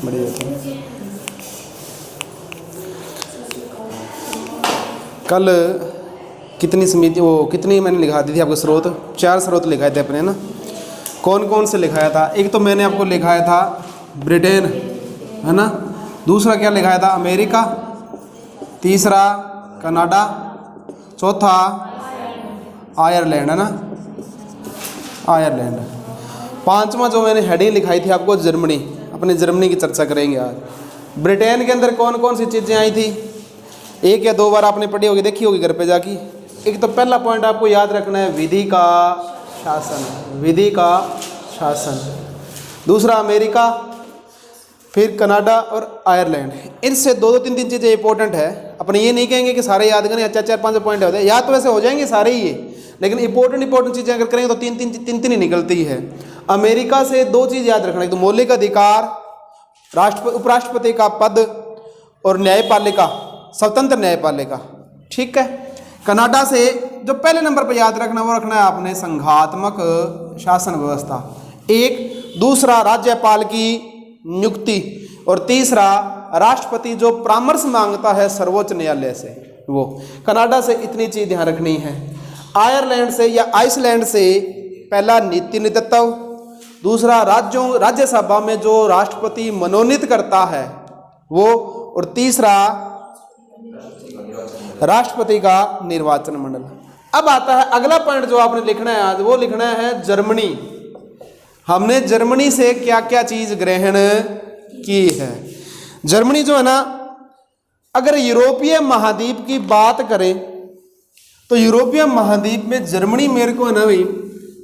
बढ़िया था। कल कितनी समिति वो कितनी मैंने लिखा दी थी आपको स्रोत, 4 स्रोत लिखाए थे अपने ना। कौन कौन से लिखाया था? एक तो मैंने आपको लिखाया था ब्रिटेन, है ना। दूसरा क्या लिखाया था? अमेरिका। तीसरा कनाडा। चौथा आयरलैंड, है ना, आयरलैंड। पांचवा जो मैंने हेडिंग लिखाई थी आपको जर्मनी, अपने जर्मनी की चर्चा करेंगे आज। ब्रिटेन के अंदर कौन कौन सी चीज़ें आई थी? एक या 2 बार आपने पढ़ी होगी, देखी होगी घर पे जाके। एक तो पहला पॉइंट आपको याद रखना है, विधि का शासन, विधि का शासन। दूसरा अमेरिका, फिर कनाडा और आयरलैंड। इनसे 2-3 चीज़ें इंपॉर्टेंट है। अपने ये नहीं कहेंगे कि सारे याद करें, अच्छा 4-5 पॉइंट होते हैं, याद तो वैसे हो जाएंगे सारे ही ये, लेकिन इंपॉर्टेंट चीज़ें अगर करेंगे तो 3 ही निकलती है। अमेरिका से 2 चीज़ याद रखना है, तो मौलिक अधिकार, उपराष्ट्रपति का पद और न्यायपालिका, स्वतंत्र न्यायपालिका, ठीक है। कनाडा से जो पहले नंबर पर याद रखना वो रखना है आपने संघात्मक शासन व्यवस्था, एक। दूसरा राज्यपाल की नियुक्ति, और तीसरा राष्ट्रपति जो परामर्श मांगता है सर्वोच्च न्यायालय से, वो। कनाडा से इतनी चीज ध्यान रखनी है। आयरलैंड से या आइसलैंड से पहला नीति नेतृत्व, दूसरा राज्यसभा में जो राष्ट्रपति मनोनीत करता है वो, और तीसरा राष्ट्रपति का निर्वाचन मंडल। अब आता है अगला पॉइंट जो आपने लिखना है आज, वो लिखना है जर्मनी। हमने जर्मनी से क्या क्या चीज ग्रहण की है। जर्मनी जो है ना, अगर यूरोपीय महाद्वीप की बात करें तो यूरोपीय महाद्वीप में जर्मनी मेरे को है ना भाई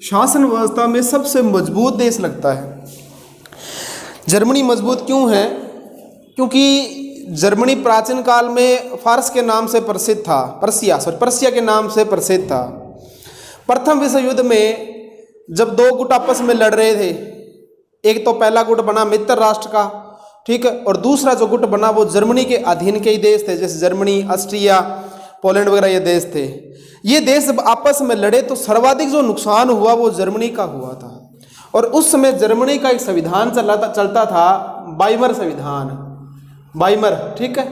शासन व्यवस्था में सबसे मजबूत देश लगता है। जर्मनी मजबूत क्यों है? क्योंकि जर्मनी प्राचीन काल में फारस के नाम से प्रसिद्ध था, पर्सिया के नाम से प्रसिद्ध था। प्रथम विश्व युद्ध में जब 2 गुट आपस में लड़ रहे थे, एक तो पहला गुट बना मित्र राष्ट्र का, ठीक है, और दूसरा जो गुट बना वो जर्मनी के अधीन के ही देश थे, जैसे जर्मनी, ऑस्ट्रिया, पोलैंड वगैरह ये देश थे। ये देश जब आपस में लड़े तो सर्वाधिक जो नुकसान हुआ वो जर्मनी का हुआ था। और उस समय जर्मनी का एक संविधान चलता था, वाइमर संविधान, वाइमर, ठीक है,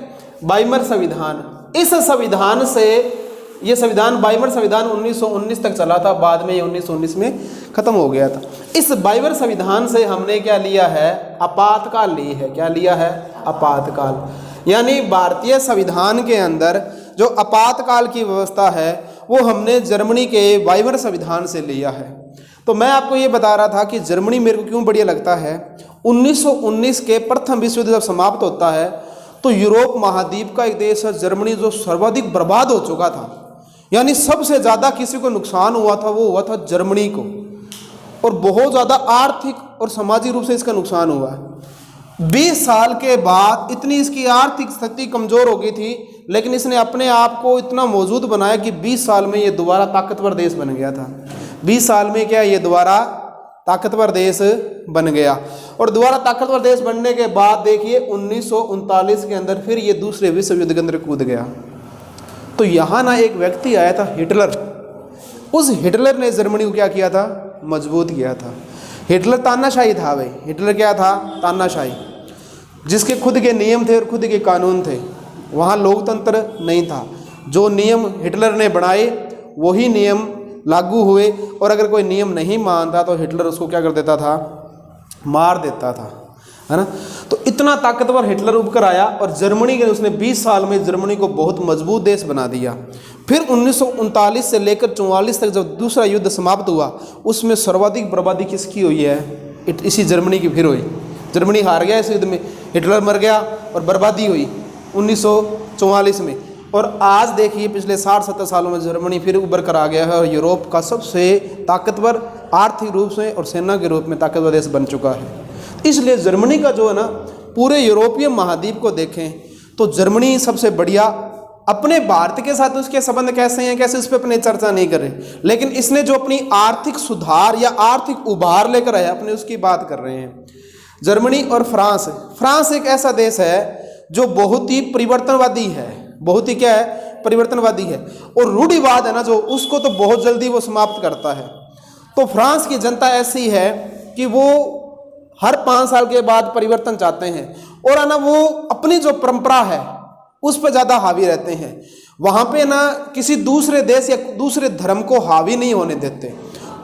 वाइमर संविधान। इस संविधान से ये संविधान, वाइमर संविधान 1919 तक चला था, बाद में ये 1919 में खत्म हो गया था। इस वाइमर संविधान से हमने क्या लिया है? आपातकाल ली है। क्या लिया है? आपातकाल। यानी भारतीय संविधान के अंदर जो आपातकाल की व्यवस्था है वो हमने जर्मनी के वाइमर संविधान से लिया है। तो मैं आपको ये बता रहा था कि जर्मनी मेरे को क्यों बढ़िया लगता है। 1919 के प्रथम विश्व युद्ध जब समाप्त होता है तो यूरोप महाद्वीप का एक देश है जर्मनी, जो सर्वाधिक बर्बाद हो चुका था, यानी सबसे ज़्यादा किसी को नुकसान हुआ था वो हुआ था जर्मनी को, और बहुत ज़्यादा आर्थिक और सामाजिक रूप से इसका नुकसान हुआ है। 20 साल के बाद इतनी इसकी आर्थिक स्थिति कमज़ोर हो गई थी, लेकिन इसने अपने आप को इतना मौजूद बनाया कि 20 साल में ये दोबारा ताकतवर देश बन गया था। 20 साल में क्या ये दोबारा ताकतवर देश बन गया, और दोबारा ताकतवर देश बनने के बाद देखिए 1939 के अंदर फिर ये दूसरे विश्व युद्ध के अंदर कूद गया। तो यहाँ ना एक व्यक्ति आया था हिटलर, उस हिटलर ने जर्मनी को क्या किया था? मजबूत किया था। हिटलर तानाशाही था भाई। हिटलर क्या था? तानाशाही, जिसके खुद के नियम थे और खुद के कानून थे। वहाँ लोकतंत्र नहीं था। जो नियम हिटलर ने बनाए वही नियम लागू हुए, और अगर कोई नियम नहीं मानता तो हिटलर उसको क्या कर देता था? मार देता था, है ना। तो इतना ताकतवर हिटलर उभर आया, और जर्मनी के उसने 20 साल में जर्मनी को बहुत मजबूत देश बना दिया। फिर 1939 से लेकर 44 तक जब दूसरा युद्ध समाप्त हुआ, उसमें सर्वाधिक बर्बादी किसकी हुई है? इसी जर्मनी की फिर हुई। जर्मनी हार गया इस युद्ध में, हिटलर मर गया और बर्बादी हुई 1944 में। और आज देखिए पिछले 60-70 सालों में जर्मनी फिर उभर कर आ गया है और यूरोप का सबसे ताकतवर, आर्थिक रूप से और सेना के रूप में ताकतवर देश बन चुका है। इसलिए जर्मनी का जो है ना, पूरे यूरोपीय महाद्वीप को देखें तो जर्मनी सबसे बढ़िया। अपने भारत के साथ उसके संबंध कैसे हैं, कैसे उस पर अपने चर्चा नहीं कर रहे, लेकिन इसने जो अपनी आर्थिक सुधार या आर्थिक उभार लेकर आया अपने उसकी बात कर रहे हैं। जर्मनी और फ्रांस। फ्रांस एक ऐसा देश है जो बहुत ही परिवर्तनवादी है, बहुत ही क्या है? परिवर्तनवादी है, और रूढ़िवाद है ना जो, उसको तो बहुत जल्दी वो समाप्त करता है। तो फ्रांस की जनता ऐसी है कि वो हर 5 साल के बाद परिवर्तन चाहते हैं, और है ना वो अपनी जो परंपरा है उस पर ज़्यादा हावी रहते हैं। वहाँ पे ना किसी दूसरे देश या दूसरे धर्म को हावी नहीं होने देते।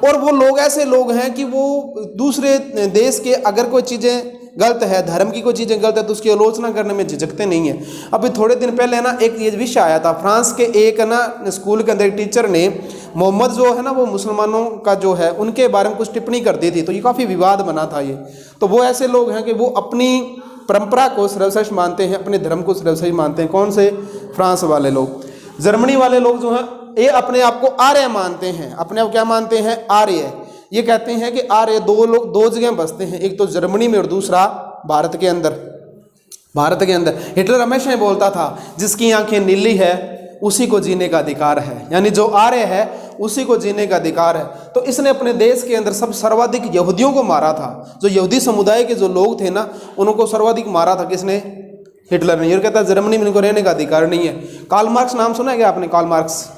और वो लोग ऐसे लोग हैं कि वो दूसरे देश के अगर कोई चीज़ें गलत है, धर्म की कोई चीज़ें गलत है, तो उसकी आलोचना करने में झिझकते नहीं है। अभी थोड़े दिन पहले ना एक ये विषय आया था, फ्रांस के एक ना स्कूल के अंदर एक टीचर ने मोहम्मद जो है ना वो मुसलमानों का जो है उनके बारे में कुछ टिप्पणी कर दी थी, तो ये काफ़ी विवाद बना था ये। तो वो ऐसे लोग हैं कि वो अपनी परंपरा को सर्वश्रेष्ठ मानते हैं, अपने धर्म को सर्वश्रेष्ठ मानते हैं। कौन से? फ्रांस वाले लोग। जर्मनी वाले लोग जो हैं ये अपने आप को आर्य मानते हैं। अपने आप क्या मानते हैं? आर्य। ये कहते हैं कि आर्य दो लोग दो जगह बसते हैं, एक तो जर्मनी में और दूसरा भारत के अंदर। भारत के अंदर हिटलर हमेशा ही बोलता था जिसकी आंखें नीली है उसी को जीने का अधिकार है, यानी जो आर्य है उसी को जीने का अधिकार है। तो इसने अपने देश के अंदर सब सर्वाधिक यहूदियों को मारा था। जो यहूदी समुदाय के जो लोग थे ना उनको सर्वाधिक मारा था। किसने? हिटलर ने। ये कहता जर्मनी में इनको रहने का अधिकार नहीं है। कार्ल मार्क्स नाम सुना है क्या आपने? कार्ल मार्क्स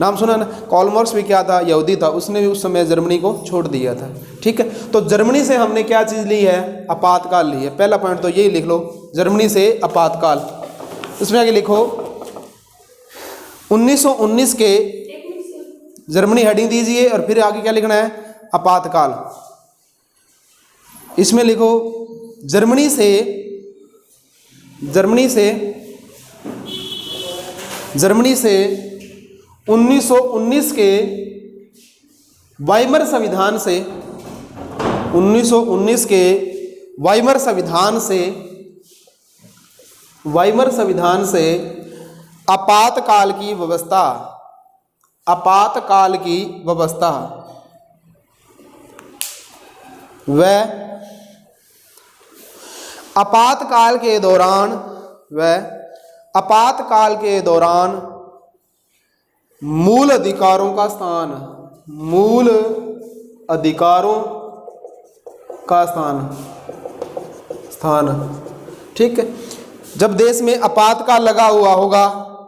नाम सुना ना? कार्ल मार्क्स भी क्या था? यहूदी था। उसने भी उस समय जर्मनी को छोड़ दिया था। ठीक है, तो जर्मनी से हमने क्या चीज़ ली है? आपातकाल ली है। पहला पॉइंट तो यही लिख लो, जर्मनी से आपातकाल। इसमें आगे लिखो 1919 के जर्मनी हेडिंग दीजिए और फिर आगे क्या लिखना है? आपातकाल। इसमें लिखो जर्मनी से 1919 के वाइमर संविधान से 1919 के वाइमर संविधान से आपातकाल की व्यवस्था व आपातकाल के दौरान मूल अधिकारों का स्थान। ठीक है, जब देश में आपातकाल लगा हुआ होगा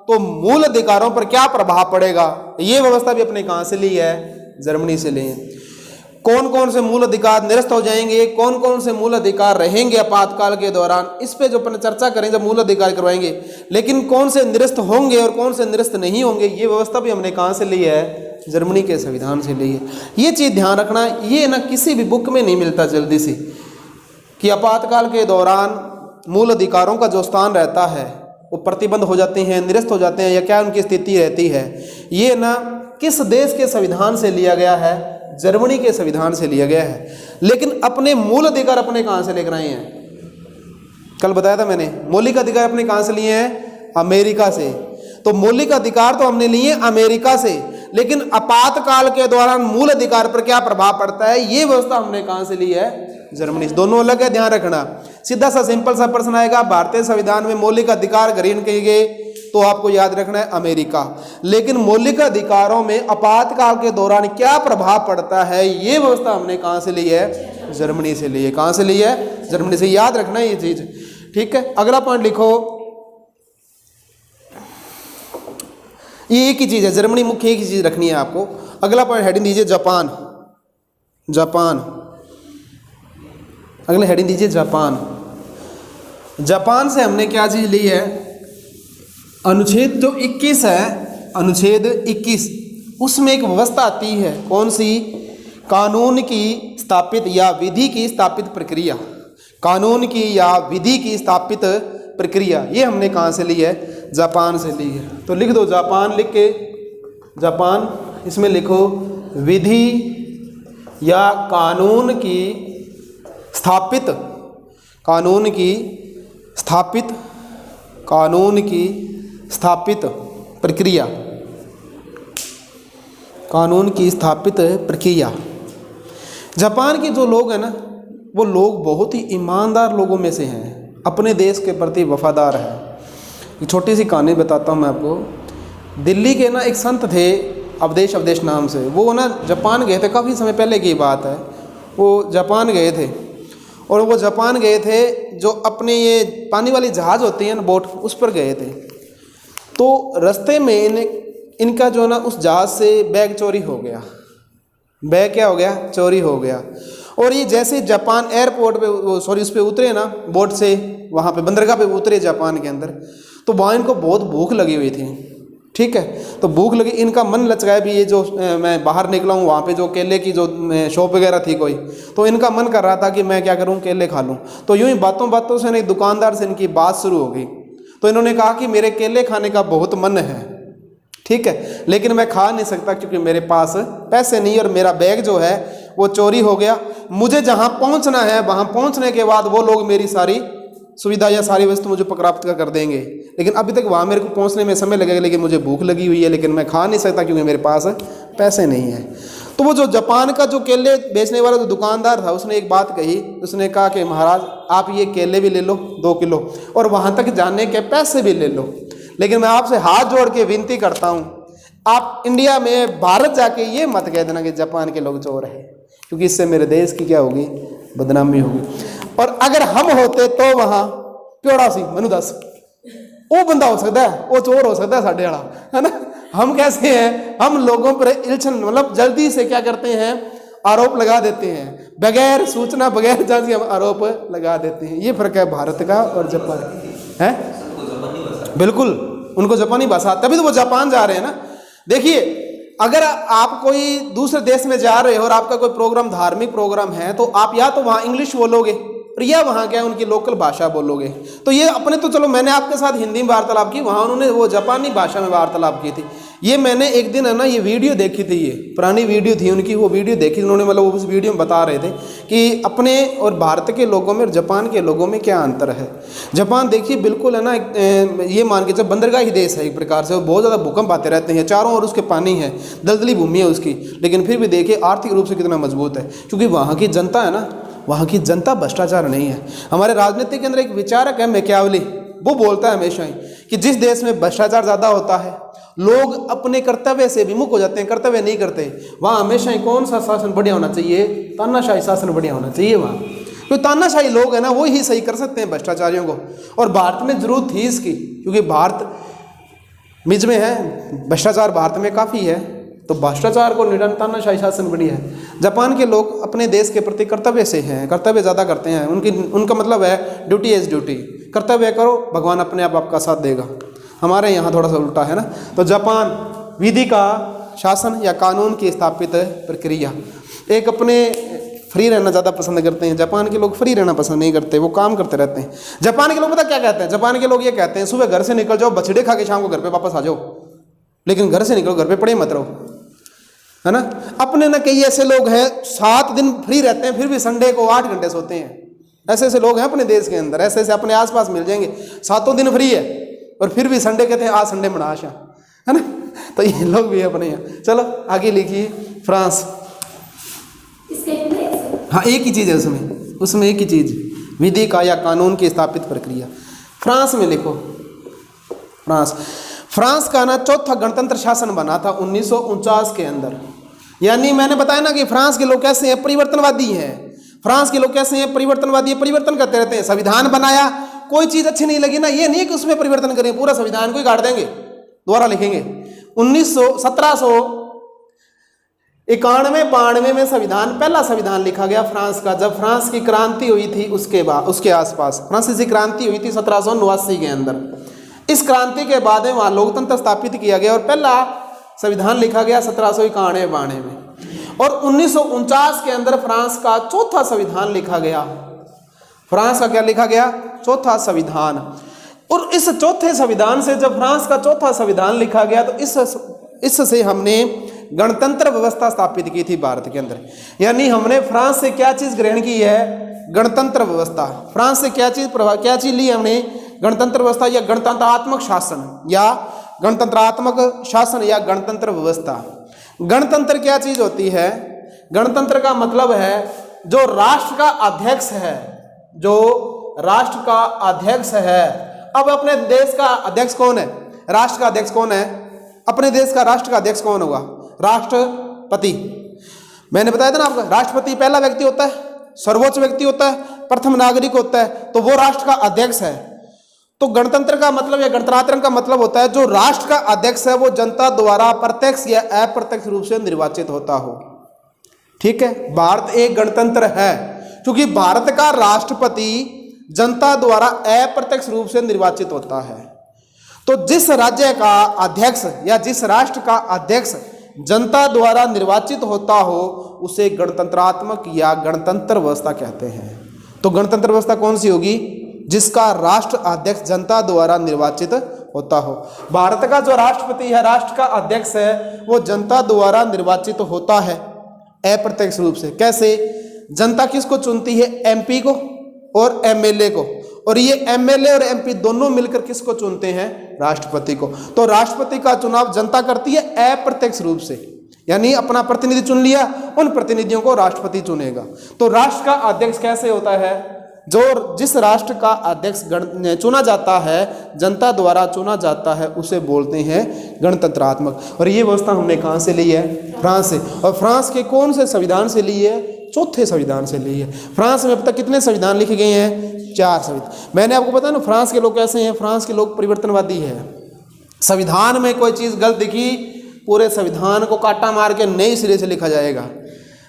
तो मूल अधिकारों पर क्या प्रभाव पड़ेगा? ये व्यवस्था भी अपने कहाँ से ली है? जर्मनी से ली है। कौन कौन से मूल अधिकार निरस्त हो जाएंगे, कौन कौन से मूल अधिकार रहेंगे आपातकाल के दौरान, इस पे जो अपन चर्चा करें जब मूल अधिकार करवाएंगे। लेकिन कौन से निरस्त होंगे और कौन से निरस्त नहीं होंगे, ये व्यवस्था भी हमने कहाँ से ली है? जर्मनी के संविधान से ली है। ये चीज़ ध्यान रखना, ये ना किसी भी बुक में नहीं मिलता जल्दी से कि आपातकाल के दौरान मूल अधिकारों का जो स्थान रहता है वो प्रतिबंध हो जाते हैं, निरस्त हो जाते हैं, या क्या उनकी स्थिति रहती है। ये ना किस देश के संविधान से लिया गया है? जर्मनी के संविधान से लिया गया है। लेकिन अपने मूल अधिकार अपने कहाँ से लेकर आए हैं? कल बताया था मैंने, मौलिक अधिकार अपने कहाँ से लिए हैं? अमेरिका से। तो मौलिक अधिकार तो हमने लिए अमेरिका से, लेकिन आपातकाल के दौरान मूल अधिकार पर क्या प्रभाव पड़ता है, ये व्यवस्था हमने कहाँ से ली है? जर्मनी से। दोनों अलग है, ध्यान रखना। सीधा सा सिंपल सा प्रश्न आएगा, भारतीय संविधान में मौलिक अधिकार ग्रहण किए गए, तो आपको याद रखना है अमेरिका। लेकिन मौलिक अधिकारों में आपातकाल के दौरान क्या प्रभाव पड़ता है, ये व्यवस्था हमने कहाँ से ली है? जर्मनी से ली है। कहाँ से ली है? जर्मनी से। याद रखना है ये चीज। ठीक है, अगला पॉइंट लिखो। ये एक ही चीज है, जर्मनी मुख्य एक ही चीज रखनी है आपको। अगला पॉइंट हेडिंग दीजिए जापान। अगला हेडिंग दीजिए जापान। जापान से हमने क्या चीज ली है? अनुच्छेद जो 21 है, अनुच्छेद 21, उसमें एक व्यवस्था आती है। कौन सी? कानून की स्थापित या विधि की स्थापित प्रक्रिया। कानून की या विधि की स्थापित प्रक्रिया, ये हमने कहाँ से ली है? जापान से ली है। तो लिख दो जापान, लिख के जापान, इसमें लिखो विधि या कानून की स्थापित प्रक्रिया। कानून की स्थापित प्रक्रिया। जापान के जो लोग हैं ना, वो लोग बहुत ही ईमानदार लोगों में से हैं, अपने देश के प्रति वफादार हैं। एक छोटी सी कहानी बताता हूँ मैं आपको। दिल्ली के ना एक संत थे, अवधेश नाम से। वो ना जापान गए थे, काफ़ी समय पहले की बात है। वो जापान गए थे, और वो जापान गए थे जो अपने ये पानी वाली जहाज़ होती है ना, बोट, उस पर गए थे। तो रास्ते में इनका जो ना उस जहाज़ से बैग चोरी हो गया। बैग क्या हो गया? चोरी हो गया। और ये जैसे जापान एयरपोर्ट पे सॉरी उस पे उतरे ना, बोट से वहाँ पे बंदरगाह पे उतरे जापान के अंदर, तो वहाँ इनको बहुत भूख लगी हुई थी। ठीक है, तो भूख लगी, इनका मन लचकाया भी, ये जो मैं बाहर निकला हूँ वहाँ पे जो केले की जो शॉप वगैरह थी कोई, तो इनका मन कर रहा था कि मैं क्या करूँ, केले खा लूँ। तो यूँ ही बातों बातों से एक दुकानदार से इनकी बात शुरू हो गई। तो इन्होंने कहा कि मेरे केले खाने का बहुत मन है, ठीक है, लेकिन मैं खा नहीं सकता क्योंकि मेरे पास पैसे नहीं, और मेरा बैग जो है वो चोरी हो गया। मुझे जहाँ पहुँचना है वहाँ पहुँचने के बाद वो लोग मेरी सारी सुविधा या सारी वस्तु मुझे प्राप्त कर देंगे, लेकिन अभी तक वहाँ मेरे को पहुँचने में समय लगेगा, लेकिन मुझे भूख लगी हुई है, लेकिन मैं खा नहीं सकता क्योंकि मेरे पास पैसे नहीं है। तो वो जो जापान का जो केले बेचने वाला जो दुकानदार था, उसने एक बात कही, उसने कहा कि महाराज आप ये केले भी ले लो 2 किलो, और वहाँ तक जाने के पैसे भी ले लो, लेकिन मैं आपसे हाथ जोड़ के विनती करता हूँ, आप इंडिया में भारत जाके ये मत कह देना कि जापान के लोग चोर हैं, क्योंकि इससे मेरे देश की क्या होगी, बदनामी होगी। और अगर हम होते तो वहाँ प्योड़ा सी मनु दस वो बंदा हो सकता है, वो चोर हो सकता है साढ़े वाला, है ना। हम कैसे हैं, हम लोगों पर इल्छन मतलब जल्दी से क्या करते हैं, आरोप लगा देते हैं, बगैर सूचना बगैर जांच के हम आरोप लगा देते हैं। ये फर्क है भारत का और जापान है। बिल्कुल, उनको जापानी भाषा, तभी तो वो जापान जा रहे हैं ना। देखिए, अगर आप कोई दूसरे देश में जा रहे हो और आपका कोई प्रोग्राम धार्मिक प्रोग्राम है, तो आप या तो वहाँ इंग्लिश बोलोगे और या वहाँ क्या उनकी लोकल भाषा बोलोगे। तो ये अपने तो चलो मैंने आपके साथ हिंदी में वार्तालाप की, वहाँ उन्होंने वो जापानी भाषा में वार्तालाप की थी। ये मैंने एक दिन है ना ये वीडियो देखी थी, ये पुरानी वीडियो थी उनकी, वो वीडियो देखी उन्होंने, मतलब उस वीडियो में बता रहे थे कि अपने और भारत के लोगों में और जापान के लोगों में क्या अंतर है। जापान देखिए बिल्कुल है ना, ये मान के जब बंदरगाही देश है एक प्रकार से, बहुत ज़्यादा भूकंप आते रहते हैं, चारों ओर उसके पानी है, दलदली भूमि है उसकी, लेकिन फिर भी देखिए आर्थिक रूप से कितना मजबूत है, क्योंकि वहाँ की जनता है ना, वहाँ की जनता भ्रष्टाचार नहीं है। हमारे राजनीति के अंदर एक विचारक है मैकियावेली, वो बोलता है हमेशा ही कि जिस देश में भ्रष्टाचार ज़्यादा होता है, लोग अपने कर्तव्य से विमुख हो जाते हैं, कर्तव्य नहीं करते, वहाँ हमेशा ही कौन सा शासन बढ़िया होना चाहिए, तानाशाही शासन बढ़िया होना चाहिए। वहाँ जो तानाशाही लोग हैं ना, वो ही सही कर सकते हैं भ्रष्टाचारियों को, और भारत में जरूरत थी इसकी, क्योंकि भारत मिज में है, भ्रष्टाचार भारत में काफ़ी है, तो भ्रष्टाचार को निदान तानाशाही शासन बढ़िया है। जापान के लोग अपने देश के प्रति कर्तव्य से हैं, कर्तव्य ज़्यादा करते हैं, उनका मतलब है ड्यूटी इज ड्यूटी, कर्तव्य करो, भगवान अपने आप आपका साथ देगा। हमारे यहाँ थोड़ा सा उल्टा है ना। तो जापान विधि का शासन या कानून की स्थापित प्रक्रिया, एक अपने फ्री रहना ज़्यादा पसंद करते हैं। जापान के लोग फ्री रहना पसंद नहीं करते, वो काम करते रहते हैं। जापान के लोग पता क्या कहते हैं, जापान के लोग ये कहते हैं सुबह घर से निकल जाओ, बछड़े खा के शाम को घर पे वापस आ जाओ, लेकिन घर से निकलो, घर पे पड़े मत रहो, है ना। अपने ना कई ऐसे लोग हैं 7 दिन फ्री रहते हैं, फिर भी संडे को 8 घंटे सोते हैं। ऐसे ऐसे लोग हैं अपने देश के अंदर, ऐसे ऐसे अपने आसपास मिल जाएंगे, 7 दिन फ्री है और फिर भी संडे कहते हैं आज संडे मना आशा, है ना। तो ये लोग भी अपने यहाँ। चलो आगे लिखिए, फ्रांस। हाँ एक ही चीज़ है उसमें एक ही चीज़, विधि का या कानून की स्थापित प्रक्रिया। फ्रांस में लिखो, फ्रांस का ना चौथा गणतंत्र शासन बना था 1949 के अंदर। यानी मैंने बताया ना कि फ्रांस के लोग कैसे हैं, परिवर्तनवादी हैं। फ्रांस के लोग कैसे हैं, परिवर्तनवादी, परिवर्तन करते रहते हैं। संविधान बनाया, कोई चीज़ अच्छी नहीं लगी ना, ये नहीं कि उसमें परिवर्तन करें, पूरा संविधान को ही काट देंगे, दोबारा लिखेंगे। 1791-92 में संविधान, पहला संविधान लिखा गया फ्रांस का, जब फ्रांस की क्रांति हुई थी उसके आसपास, फ्रांसीसी क्रांति हुई थी 1789 के अंदर। इस क्रांति के बाद में वहाँ लोकतंत्र स्थापित किया गया और पहला संविधान लिखा गया 1791-92 में, और 1949 के अंदर फ्रांस का चौथा संविधान लिखा गया। फ्रांस का क्या लिखा गया, चौथा संविधान। और इस चौथे संविधान से, जब फ्रांस का चौथा संविधान लिखा गया, तो इससे हमने गणतंत्र व्यवस्था स्थापित की थी भारत के अंदर। यानी हमने फ्रांस से क्या चीज़ ग्रहण की है, गणतंत्र व्यवस्था। फ्रांस से क्या चीज़ ली हमने, गणतंत्र व्यवस्था या गणतंत्रात्मक शासन या गणतंत्र व्यवस्था। गणतंत्र क्या चीज़ होती है, गणतंत्र का मतलब है जो राष्ट्र का अध्यक्ष है, अब अपने देश का अध्यक्ष कौन है, राष्ट्र का अध्यक्ष कौन है, अपने देश का राष्ट्र का अध्यक्ष कौन होगा, राष्ट्रपति। मैंने बताया था ना आपको, राष्ट्रपति पहला व्यक्ति होता है, सर्वोच्च व्यक्ति होता है, प्रथम नागरिक होता है, तो वो राष्ट्र का अध्यक्ष है। तो गणतंत्र का मतलब या गणतंत्र का मतलब होता है जो राष्ट्र का अध्यक्ष है वो जनता द्वारा प्रत्यक्ष या अप्रत्यक्ष रूप से निर्वाचित होता हो। ठीक है, भारत एक गणतंत्र है क्योंकि भारत का राष्ट्रपति जनता द्वारा अप्रत्यक्ष रूप से निर्वाचित होता है। तो जिस राज्य का अध्यक्ष या जिस राष्ट्र का अध्यक्ष जनता द्वारा निर्वाचित होता हो उसे गणतंत्रात्मक या गणतंत्र व्यवस्था कहते हैं। तो गणतंत्र व्यवस्था कौन सी होगी? जिसका राष्ट्र अध्यक्ष जनता द्वारा निर्वाचित होता हो। भारत का जो राष्ट्रपति है, राष्ट्र का अध्यक्ष है, वो जनता द्वारा निर्वाचित होता है अप्रत्यक्ष रूप से। कैसे? जनता किसको चुनती है? एमपी को और एमएलए को, और ये एमएलए और एमपी दोनों मिलकर किसको चुनते हैं? राष्ट्रपति को। तो राष्ट्रपति का चुनाव जनता करती है अप्रत्यक्ष रूप से, यानी अपना प्रतिनिधि चुन लिया, उन प्रतिनिधियों को राष्ट्रपति चुनेगा। तो राष्ट्र का अध्यक्ष कैसे होता है? जो जिस राष्ट्र का अध्यक्ष चुना जाता है, जनता द्वारा चुना जाता है, उसे बोलते हैं गणतंत्रात्मक। और ये व्यवस्था हमने कहाँ से ली है? फ्रांस से। और फ्रांस के कौन से संविधान से ली है? चौथे संविधान से ली है। फ्रांस में अब तक कितने संविधान लिखे गए हैं? 4 संविधान। मैंने आपको बताया ना, फ्रांस के लोग कैसे हैं? फ्रांस के लोग परिवर्तनवादी है। संविधान में कोई चीज़ गलत दिखी, पूरे संविधान को काटा मार के नए सिरे से लिखा जाएगा।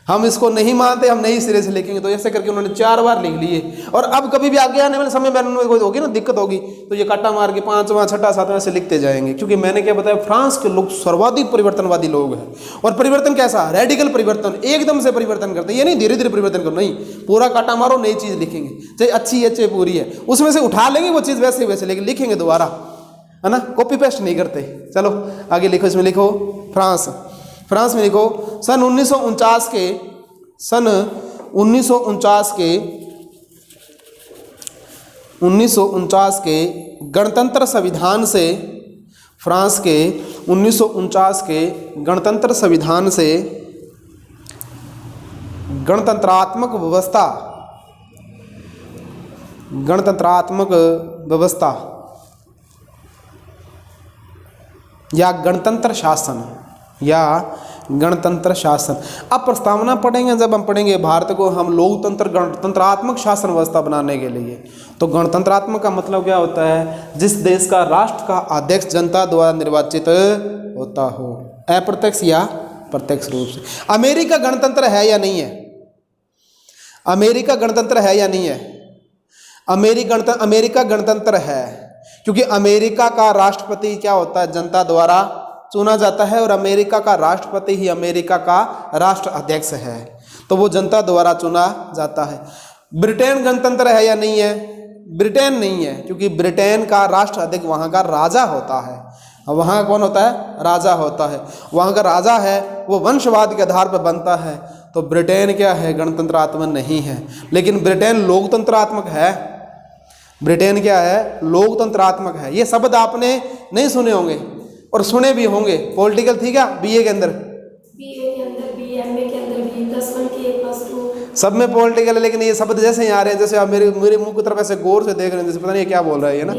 हम इसको नहीं मानते, हम नए सिरे से लिखेंगे। तो ऐसे करके उन्होंने 4 बार लिख लिए। और अब कभी भी आगे आने वाले समय में उन्होंने कोई होगी ना दिक्कत होगी, तो ये काटा मार के 5वां 6वां 7वां से लिखते जाएंगे। क्योंकि मैंने क्या बताया, फ्रांस के लोग सर्वाधिक परिवर्तनवादी लोग हैं। और परिवर्तन कैसा? रेडिकल परिवर्तन, एकदम से परिवर्तन करते हैं। ये नहीं धीरे धीरे परिवर्तन करो, नहीं, पूरा काटा मारो, नई चीज़ लिखेंगे, चाहे अच्छी है चाहे बुरी है, उसमें से उठा लेंगे वो चीज़ वैसे वैसे, लेकिन लिखेंगे दोबारा, है ना, कॉपी पेस्ट नहीं करते। चलो आगे लिखो, इसमें लिखो फ्रांस। फ्रांस में लिखो सन 1949 के गणतंत्र संविधान से, फ्रांस के 1949 के गणतंत्र संविधान से गणतंत्रात्मक व्यवस्था या गणतंत्र शासन। अब प्रस्तावना पढ़ेंगे, जब हम पढ़ेंगे भारत को हम लोकतंत्र गणतंत्रात्मक शासन व्यवस्था बनाने के लिए। तो गणतंत्रात्मक का मतलब क्या होता है? जिस देश का राष्ट्र का अध्यक्ष जनता द्वारा निर्वाचित होता हो, अप्रत्यक्ष या प्रत्यक्ष रूप से। अमेरिका गणतंत्र है या नहीं है? अमेरिका गणतंत्र है या नहीं है? अमेरिका गणतंत्र है, क्योंकि अमेरिका का राष्ट्रपति क्या होता है? जनता द्वारा चुना जाता है, और अमेरिका का राष्ट्रपति ही अमेरिका का राष्ट्र अध्यक्ष है, तो वो जनता द्वारा चुना जाता है। ब्रिटेन गणतंत्र है या नहीं है? ब्रिटेन नहीं है, क्योंकि ब्रिटेन का राष्ट्र अध्यक्ष वहाँ का राजा होता है। अब वहाँ कौन होता है? राजा होता है। वहाँ का राजा है, वो वंशवाद के आधार पर बनता है। तो ब्रिटेन क्या है? गणतंत्रात्मक नहीं है। लेकिन ब्रिटेन लोकतंत्रात्मक है। ब्रिटेन क्या है? लोकतंत्रात्मक है। ये शब्द आपने नहीं सुने होंगे और सुने भी होंगे। पॉलिटिकल थी क्या बीए के अंदर? बीए के अंदर भी, एमए के अंदर भी, +1 के +2 सब में पॉलिटिकल है। लेकिन ये शब्द जैसे ही आ रहे हैं, जैसे आप मेरे मुंह की तरफ ऐसे गौर से देख रहे हैं, जैसे पता नहीं क्या बोल रहा है, ना।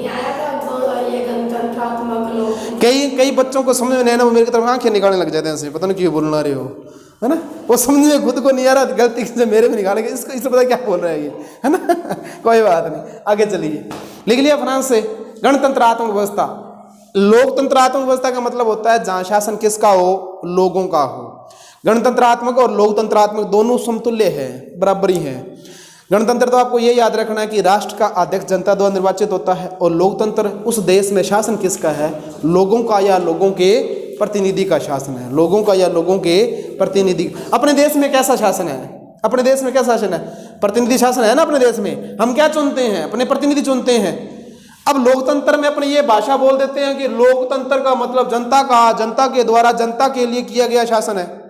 कई बच्चों को समझ में नहीं आना, वो मेरी तरफ आंखें निकालने लग जाते हैं ऐसे, पता नहीं क्यों बोलना रहे हो, है ना। वो समझ में खुद को नहीं आ रहा, गलती से मेरे में निकालेंगे, इसको इससे पता क्या बोल रहा है ये, है ना। कोई बात नहीं, आगे चलिए। लिख लिया फ्रांस से गणतंत्रात्मक व्यवस्था। लोकतंत्रात्मक व्यवस्था का मतलब होता है जहाँ शासन किसका हो? लोगों का हो। गणतंत्रात्मक और लोकतंत्रात्मक दोनों समतुल्य है, बराबरी है। गणतंत्र तो आपको ये याद रखना है कि राष्ट्र का अध्यक्ष जनता द्वारा निर्वाचित होता है, और लोकतंत्र उस देश में शासन किसका है? लोगों का या लोगों के प्रतिनिधि का शासन है। लोगों का या लोगों के प्रतिनिधि। अपने देश में कैसा शासन है? अपने देश में क्या शासन है? प्रतिनिधि शासन है ना अपने देश में। हम क्या चुनते हैं? अपने प्रतिनिधि चुनते हैं। अब लोकतंत्र में अपने ये भाषा बोल देते हैं कि लोकतंत्र का मतलब जनता का, जनता के द्वारा, जनता के लिए किया गया शासन है।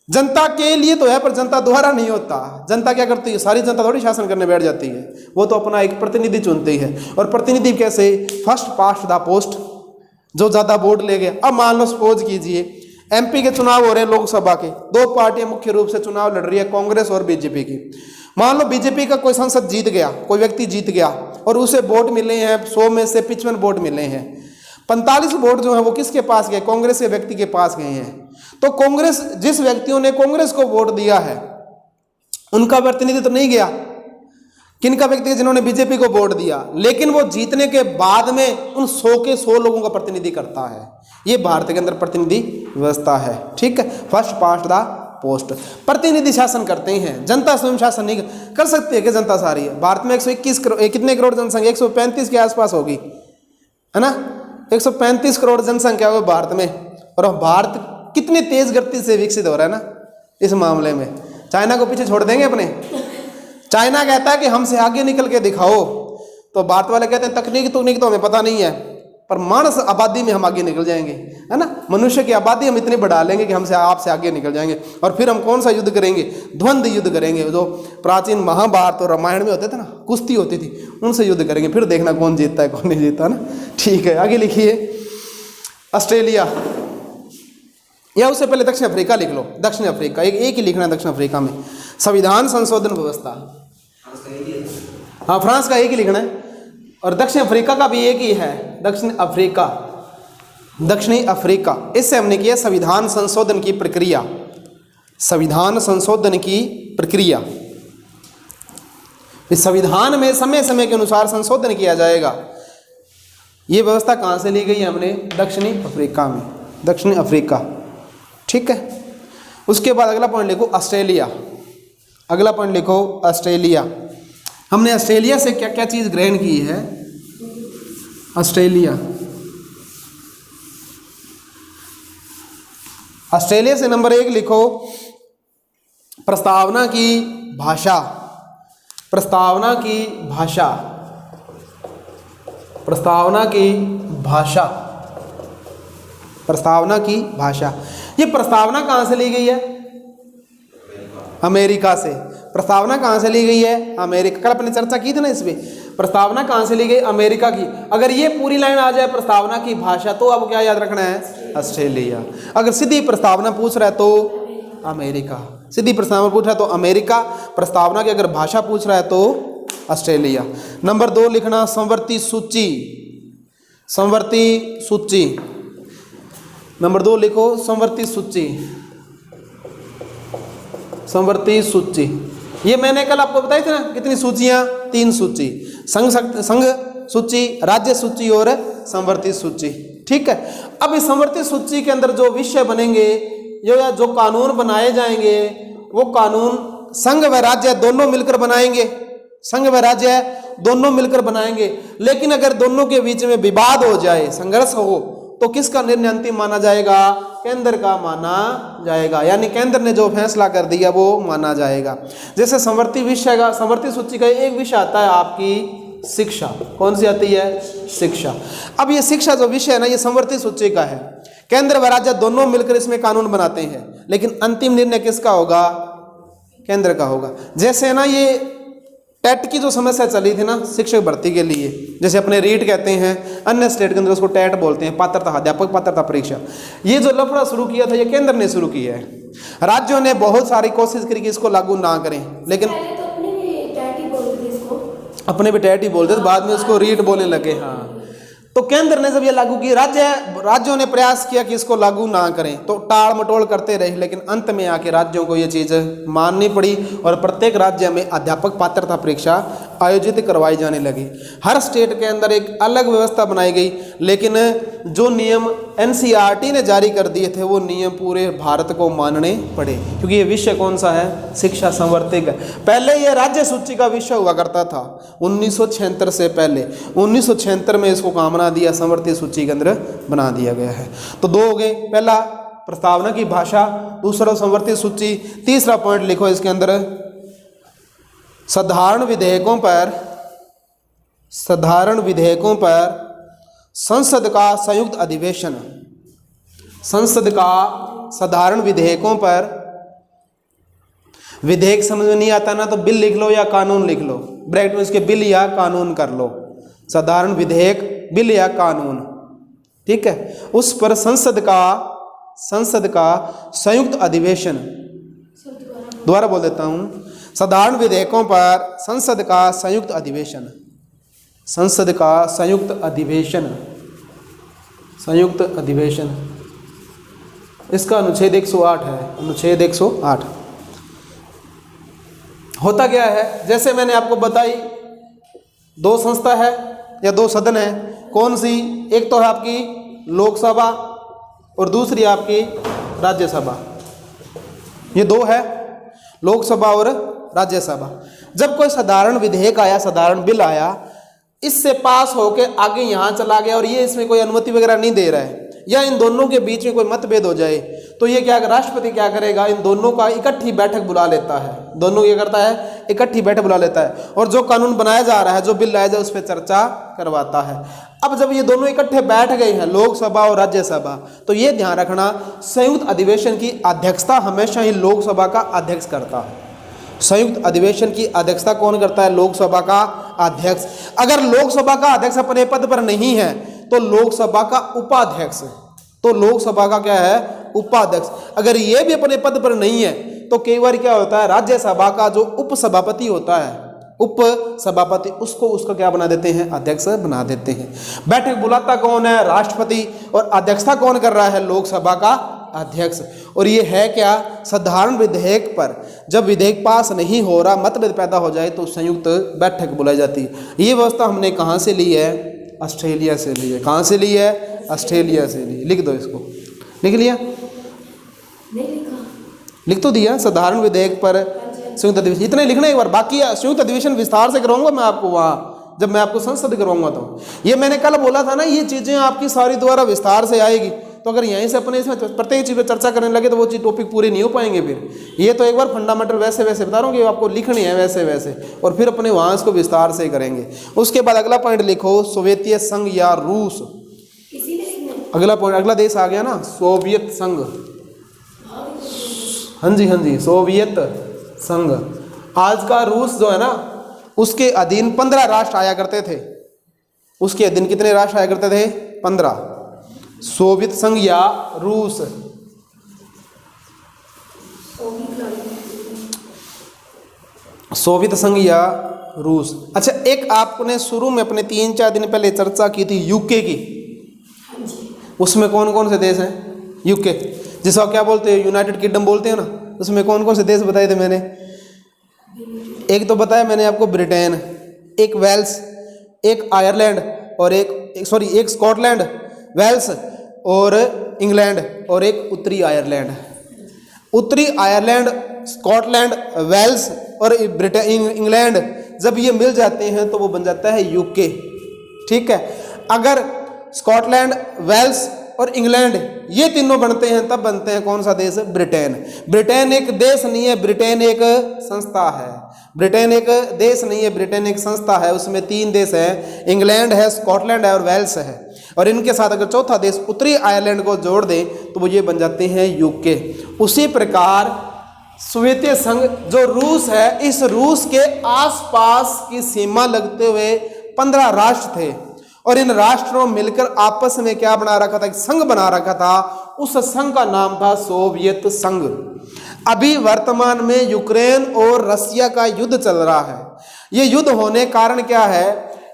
जनता के लिए तो है, पर जनता द्वारा नहीं होता। जनता क्या करती है? सारी जनता थोड़ी शासन करने बैठ जाती है, वो तो अपना एक प्रतिनिधि चुनती है। और प्रतिनिधि कैसे? फर्स्ट पास्ट द पोस्ट, जो ज़्यादा वोट ले गया। अब मान लो सपोज कीजिए एमपी के चुनाव हो रहे हैं, लोकसभा के। 2 पार्टियां मुख्य रूप से चुनाव लड़ रही है, कांग्रेस और बीजेपी की। मान लो बीजेपी का कोई सांसद जीत गया, कोई व्यक्ति जीत गया, और उसे वोट मिले हैं 100 में से 55 वोट मिले हैं। 45 वोट जो है वो किसके पास गए? कांग्रेस के व्यक्ति के पास गए हैं। तो कांग्रेस, जिस व्यक्तियों ने कांग्रेस को वोट दिया है, उनका प्रतिनिधित्व नहीं गया। किनका व्यक्ति? जिन्होंने बीजेपी को वोट दिया। लेकिन वो जीतने के बाद में उन 100 के 100 लोगों का प्रतिनिधि करता है। ये भारत के अंदर प्रतिनिधि व्यवस्था है, ठीक है। First past the post. प्रतिनिधि शासन करते हैं, जनता स्वयं शासन नहीं कर सकती है कि जनता सारी है। भारत में 121 करोड़ कितने करोड़ जनसंख्या, 135 के आसपास होगी, है ना, 135 करोड़ जनसंख्या होगी भारत में। और भारत कितनी तेज गति से विकसित हो रहा है ना इस मामले में। चाइना को पीछे छोड़ देंगे अपने? चाइना कहता है कि हमसे आगे निकल के दिखाओ, तो भारत वाले कहते हैं तकनीक तो हमें पता नहीं है, पर मानस आबादी में हम आगे निकल जाएंगे, है ना, मनुष्य की आबादी हम इतनी बढ़ा लेंगे कि हमसे आपसे आगे निकल जाएंगे। और फिर हम कौन सा युद्ध करेंगे? द्वंद्व युद्ध करेंगे। जो प्राचीन महाभारत और रामायण में होते थे ना, कुश्ती होती थी, उनसे युद्ध करेंगे, फिर देखना कौन जीतता है कौन नहीं जीतता ना। ठीक है, आगे लिखिए। ऑस्ट्रेलिया, या उससे पहले दक्षिण अफ्रीका लिख लो। दक्षिण अफ्रीका एक ही लिखना है। दक्षिण अफ्रीका में संविधान संशोधन व्यवस्था, हाँ फ्रांस का एक ही लिखना है, और दक्षिण अफ्रीका का भी एक ही है। दक्षिण अफ्रीका। इससे हमने किया संविधान संशोधन की प्रक्रिया। संविधान संशोधन की प्रक्रिया, इस संविधान में समय समय के अनुसार संशोधन किया जाएगा। ये व्यवस्था कहाँ से ली गई है? हमने दक्षिणी अफ्रीका में, दक्षिण अफ्रीका। ठीक है, उसके बाद अगला पॉइंट लिखो ऑस्ट्रेलिया। अगला पॉइंट लिखो ऑस्ट्रेलिया। हमने ऑस्ट्रेलिया से क्या क्या चीज़ ग्रहण की है? ऑस्ट्रेलिया, ऑस्ट्रेलिया से नंबर 1 लिखो प्रस्तावना की भाषा। प्रस्तावना की भाषा, प्रस्तावना की भाषा, प्रस्तावना की भाषा। ये प्रस्तावना कहाँ से ली गई है? अमेरिका से। प्रस्तावना कहाँ से ली गई है? अमेरिका। कल अपने चर्चा की थी ना इसमें, प्रस्तावना कहाँ से ली गई? अमेरिका की। अगर ये पूरी लाइन आ जाए प्रस्तावना की भाषा, तो अब क्या याद रखना है? ऑस्ट्रेलिया। अगर सीधी प्रस्तावना पूछ रहा है तो अमेरिका। सीधी प्रस्तावना पूछ रहा है तो अमेरिका। प्रस्तावना की अगर भाषा पूछ रहा है तो ऑस्ट्रेलिया। नंबर 2 लिखना समवर्ती सूची। समवर्ती सूची, नंबर 2 लिखो समवर्ती सूची। समवर्ती सूची, ये मैंने कल आपको बताई थी ना, कितनी सूचियां? 3 सूची, संघ सूची, राज्य सूची और समवर्ती सूची। ठीक है, अब इस समवर्ती सूची के अंदर जो विषय बनेंगे या जो कानून बनाए जाएंगे, वो कानून संघ व राज्य दोनों मिलकर बनाएंगे। संघ व राज्य दोनों मिलकर बनाएंगे। लेकिन अगर दोनों के बीच में विवाद हो जाए, संघर्ष हो, तो किसका निर्णय अंतिम माना जाएगा? केंद्र का माना जाएगा। यानी केंद्र ने जो फैसला कर दिया वो माना जाएगा। जैसे समवर्ती विषय का, समवर्ती सूची का एक विषय आता है आपकी शिक्षा। कौन सी आती है? शिक्षा। अब ये शिक्षा जो विषय है ना, ये समवर्ती सूची का है। केंद्र व राज्य दोनों मिलकर इसमें कानून बनाते हैं, लेकिन अंतिम निर्णय किसका होगा? केंद्र का होगा। जैसे ना ये टेट की जो समस्या चली थी ना शिक्षक भर्ती के लिए, जैसे अपने रीट कहते हैं, अन्य स्टेट के अंदर उसको टेट बोलते हैं, पात्रता अध्यापक पात्रता परीक्षा। ये जो लफड़ा शुरू किया था ये केंद्र ने शुरू किया है। राज्यों ने बहुत सारी कोशिश की कि इसको लागू ना करें, लेकिन अपने भी टेट ही बोलते थे, बाद में उसको रीट बोलने लगे। हाँ, तो केंद्र ने जब ये लागू की, राज्यों ने प्रयास किया कि इसको लागू ना करें, तो टाल मटोल करते रहे, लेकिन अंत में आके राज्यों को ये चीज़ माननी पड़ी और प्रत्येक राज्य में अध्यापक पात्रता परीक्षा आयोजित करवाई जाने लगी। हर स्टेट के अंदर एक अलग व्यवस्था बनाई गई, लेकिन जो नियम NCERT ने जारी कर दिए थे वो नियम पूरे भारत को मानने पड़े, क्योंकि ये विषय कौन सा है? शिक्षा संवर्तिक है। पहले ये राज्य सूची का विषय हुआ करता था 1976 से पहले। 1976 में इसको कहाँ बना दिया? समवर्ती सूची के अंदर बना दिया गया है। तो 2 हो गए, पहला प्रस्तावना की भाषा, दूसरा समवर्ती सूची। तीसरा पॉइंट लिखो इसके अंदर साधारण विधेयकों पर संसद का संयुक्त अधिवेशन। संसद का साधारण विधेयकों पर, विधेयक समझ में नहीं आता ना तो बिल लिख लो या कानून लिख लो, ब्रैकेट में इसके बिल या कानून कर लो। साधारण विधेयक, बिल या कानून, ठीक है। उस पर संसद का संयुक्त अधिवेशन, दोबारा बोल देता हूं, साधारण विधेयकों पर संसद का संयुक्त अधिवेशन। संसद का संयुक्त अधिवेशन, संयुक्त अधिवेशन, इसका अनुच्छेद 108 है। अनुच्छेद 108 होता क्या है? जैसे मैंने आपको बताई, 2 संस्था है या 2 सदन है। कौन सी? एक तो है आपकी लोकसभा और दूसरी आपकी राज्यसभा। ये दो है, लोकसभा और राज्यसभा। जब कोई साधारण विधेयक आया, साधारण बिल आया, इससे पास होके आगे यहाँ चला गया और ये इसमें कोई अनुमति वगैरह नहीं दे रहा है, या इन दोनों के बीच में कोई मतभेद हो जाए, तो ये क्या, राष्ट्रपति क्या करेगा, इन दोनों का इकट्ठी बैठक बुला लेता है। दोनों क्या करता है, इकट्ठी बैठक बुला लेता है, और जो कानून बनाया जा रहा है, जो बिल लाया जाए, उस पर चर्चा करवाता है। अब जब ये दोनों इकट्ठे बैठ गए हैं, लोकसभा और राज्यसभा, तो ये ध्यान रखना, संयुक्त अधिवेशन की अध्यक्षता हमेशा ही लोकसभा का अध्यक्ष करता है। संयुक्त अधिवेशन की अध्यक्षता कौन करता है, लोकसभा का अध्यक्ष। अगर लोकसभा का अध्यक्ष अपने पद पर नहीं है तो लोकसभा का उपाध्यक्ष, तो लोकसभा का क्या है, उपाध्यक्ष। अगर ये भी अपने पद पर नहीं है तो कई बार क्या होता है, राज्यसभा का जो उपसभापति होता है, उपसभापति, उसको उसका क्या बना देते हैं, अध्यक्ष बना देते हैं। बैठक बुलाता कौन है, राष्ट्रपति, और अध्यक्षता कौन कर रहा है, लोकसभा का अध्यक्ष। और ये है क्या, साधारण विधेयक पर जब विधेयक पास नहीं हो रहा, मतभेद पैदा हो जाए, तो संयुक्त बैठक बुलाई जाती है। ये व्यवस्था हमने कहाँ से ली है, ऑस्ट्रेलिया से ली है। कहाँ से ली है, ऑस्ट्रेलिया से ली। लिख दो इसको, लिख लिया, नहीं लिखा, लिख तो दिया, साधारण विधेयक पर संयुक्त अधिवेशन, इतने लिखना एक बार। बाकी संयुक्त अधिवेशन विस्तार से कराऊंगा मैं आपको वहाँ, जब मैं आपको संसद करवाऊंगा। तो ये मैंने कल बोला था ना, ये चीज़ें आपकी सारी द्वारा विस्तार से आएगी। तो अगर यहीं से अपने इसमें प्रत्येक चीज़ पर चर्चा करने लगे तो वो चीज़ टॉपिक पूरे नहीं हो पाएंगे। फिर ये तो एक बार फंडामेंटल वैसे वैसे बता रहा हूँ कि आपको लिखनी है वैसे वैसे, और फिर अपने वहाँ इसको विस्तार से करेंगे। उसके बाद अगला पॉइंट लिखो, सोवियत संघ या रूस। किसी ने लिखना है? अगला पॉइंट, अगला देश आ गया ना, सोवियत संघ। हाँ जी, हाँ जी, सोवियत संघ। आज का रूस जो है ना, उसके अधीन 15 राष्ट्र आया करते थे। उसके अधीन कितने राष्ट्र आया करते थे, 15। सोवियत संघ या रूस। सोवियत संघ या रूस। अच्छा, एक आपने शुरू में अपने 3-4 दिन पहले चर्चा की थी यूके की। उसमें कौन कौन से देश हैं, यूके जिसको क्या बोलते हैं, यूनाइटेड किंगडम बोलते हैं ना। उसमें कौन कौन से देश बताए थे मैंने, एक तो बताया मैंने आपको ब्रिटेन, एक वेल्स, एक आयरलैंड, और एक स्कॉटलैंड, वेल्स और इंग्लैंड, और एक उत्तरी आयरलैंड। उत्तरी आयरलैंड, स्कॉटलैंड, वेल्स और ब्रिटेन, इंग्लैंड, जब ये मिल जाते हैं तो वो बन जाता है यूके। ठीक है, अगर स्कॉटलैंड, वेल्स और इंग्लैंड ये तीनों बनते हैं, तब बनते हैं कौन सा देश, ब्रिटेन। ब्रिटेन एक देश नहीं है, ब्रिटेन एक संस्था है। ब्रिटेन एक देश नहीं है, ब्रिटेन एक संस्था है। उसमें 3 देश हैं, इंग्लैंड है, स्कॉटलैंड है और वेल्स है। और इनके साथ अगर चौथा देश उत्तरी आयरलैंड को जोड़ दें तो वो ये बन जाते हैं यूके। उसी प्रकार सोवियत संघ जो रूस है, इस रूस के आसपास की सीमा लगते हुए 15 राष्ट्र थे, और इन राष्ट्रों मिलकर आपस में क्या बना रखा था, एक संघ बना रखा था। उस संघ का नाम था सोवियत संघ। अभी वर्तमान में यूक्रेन और रसिया का युद्ध चल रहा है। ये युद्ध होने कारण क्या है,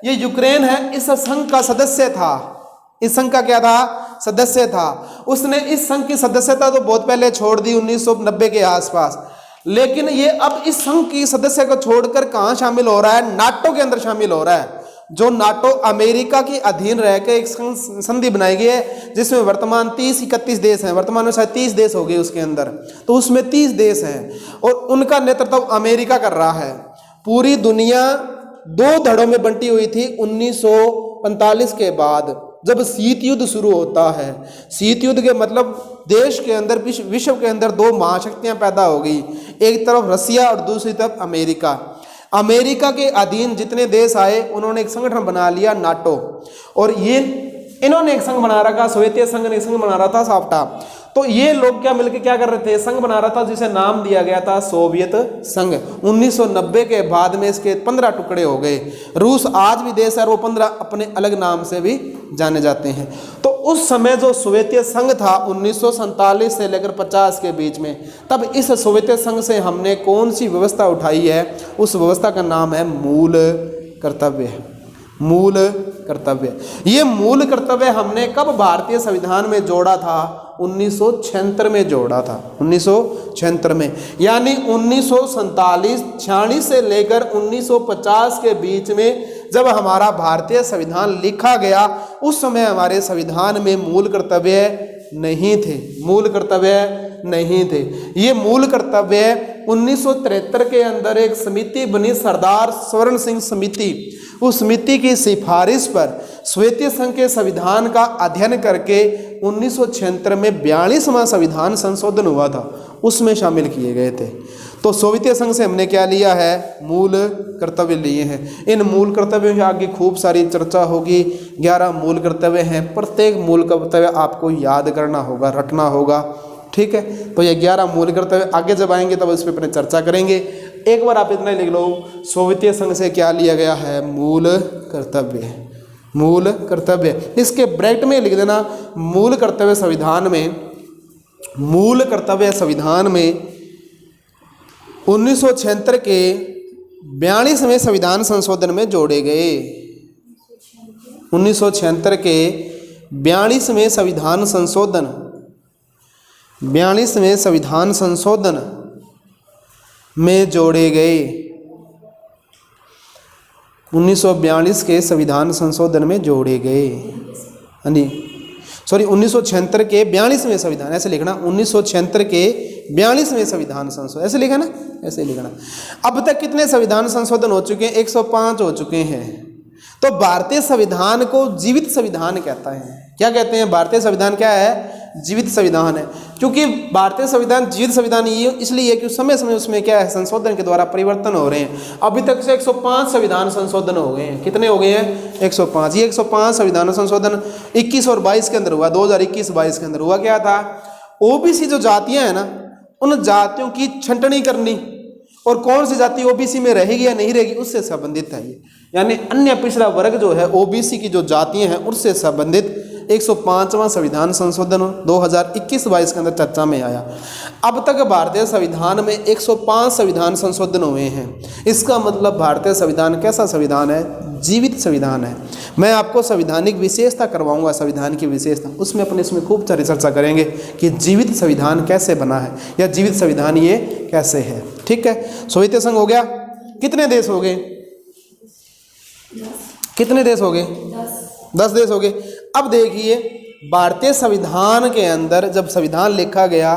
ये यूक्रेन है, इस संघ का सदस्य था। इस संघ का क्या था, सदस्य था। उसने इस संघ की सदस्यता तो बहुत पहले छोड़ दी, 1990 के आसपास। लेकिन ये अब इस संघ की सदस्य को छोड़कर कहाँ शामिल हो रहा है, नाटो के अंदर शामिल हो रहा है। जो नाटो अमेरिका के अधीन रहकर एक संधि बनाई गई है, जिसमें वर्तमान 30-31 देश हैं। वर्तमान में शायद 30 देश हो गए उसके अंदर, तो उसमें 30 देश हैं और उनका नेतृत्व अमेरिका कर रहा है। पूरी दुनिया 2 धड़ों में बंटी हुई थी 1945 के बाद, जब शीत युद्ध शुरू होता है। शीत युद्ध के मतलब देश के अंदर, विश्व के अंदर 2 महाशक्तियां पैदा हो गई, एक तरफ रसिया और दूसरी तरफ अमेरिका। अमेरिका के अधीन जितने देश आए उन्होंने एक संगठन बना लिया, नाटो। और ये इन्होंने एक संघ बना रखा, सोवियत संघ ने एक संघ बना रहा था, साफ्टा। तो ये लोग क्या मिलकर क्या कर रहे थे, संघ बना रहा था, जिसे नाम दिया गया था सोवियत संघ। 1990 के बाद में इसके 15 टुकड़े हो गए। रूस आज भी देश है और वो 15 अपने अलग नाम से भी जाने जाते हैं। तो उस समय जो सोवियत संघ था 1947 से लेकर 50 के बीच में, तब इस सोवियत संघ से हमने कौन सी व्यवस्था उठाई है, उस व्यवस्था का नाम है मूल कर्तव्य। मूल कर्तव्य, ये मूल कर्तव्य हमने कब भारतीय संविधान में जोड़ा था, 1976 में जोड़ा था। 1976 में, यानी 1947-46 से लेकर 1950 के बीच में जब हमारा भारतीय संविधान लिखा गया, उस समय हमारे संविधान में मूल कर्तव्य नहीं थे। मूल कर्तव्य नहीं थे। ये मूल कर्तव्य 1973 के अंदर एक समिति बनी, सरदार स्वर्ण सिंह समिति। उस समिति की सिफारिश पर सोवियत संघ के संविधान का अध्ययन करके 1976 में 42वां संविधान संशोधन हुआ था, उसमें शामिल किए गए थे। तो सोवियत संघ से हमने क्या लिया है? मूल कर्तव्य लिए हैं। इन मूल कर्तव्यों की आगे खूब सारी चर्चा होगी। 11 मूल कर्तव्य हैं, प्रत्येक मूल कर्तव्य आपको याद करना होगा, रटना होगा, ठीक है। तो ये 11 मूल कर्तव्य आगे जब आएंगे तब इस पर अपने चर्चा करेंगे। एक बार आप इतना लिख लो, सोवियत संघ से क्या लिया गया है? मूल कर्तव्य, मूल कर्तव्य। इसके ब्रैकेट में लिख देना मूल कर्तव्य संविधान में, मूल कर्तव्य संविधान में 1976 के 42वें संविधान संशोधन में जोड़े गए। 1976 के 42वें संविधान संशोधन, 42वें संविधान संशोधन में जोड़े गए। 1942 के संविधान संशोधन में जोड़े गए, हाँ जी, सॉरी 1976 के 42वें संविधान, ऐसे लिखना 1976 के 42वें संविधान संशोधन, ऐसे लिखा ना, ऐसे लिखना। अब तक कितने संविधान संशोधन हो चुके हैं? 105 हो चुके हैं। तो भारतीय संविधान को जीवित संविधान कहता है। क्या कहते हैं? भारतीय संविधान क्या है? जीवित संविधान है। क्योंकि भारतीय संविधान जीवित संविधान ये इसलिए कि समय समय उसमें क्या है? संशोधन के द्वारा परिवर्तन हो रहे हैं। अभी तक से 105 संविधान संशोधन हो गए हैं। कितने हो गए हैं? 105। ये 105 संविधान संशोधन 21 और 22 के अंदर हुआ। 2021-22 के अंदर हुआ क्या था? ओबीसी जो जातियां हैं ना, उन जातियों की छंटनी करनी, और कौन सी जाति ओबीसी में रहेगी या नहीं रहेगी उससे संबंधित है ये। यानी अन्य पिछड़ा वर्ग जो है, ओबीसी की जो जातियां हैं उससे संबंधित 105वां संविधान संशोधन 2021-22 के अंदर चर्चा में आया। अब तक भारतीय संविधान में 105 संविधान संशोधन हुए हैं। इसका मतलब भारतीय संविधान कैसा संविधान है? जीवित संविधान है। मैं आपको संवैधानिक विशेषता करवाऊंगा, संविधान की विशेषता, उसमें अपने इसमें खूब सारी चर्चा करेंगे कि जीवित संविधान कैसे बना है या जीवित संविधान ये कैसे है, ठीक है। सोवियत संघ हो गया। कितने देश हो गए? कितने देश हो गए? 10 देश हो गए। अब देखिए, भारतीय संविधान के अंदर जब संविधान लिखा गया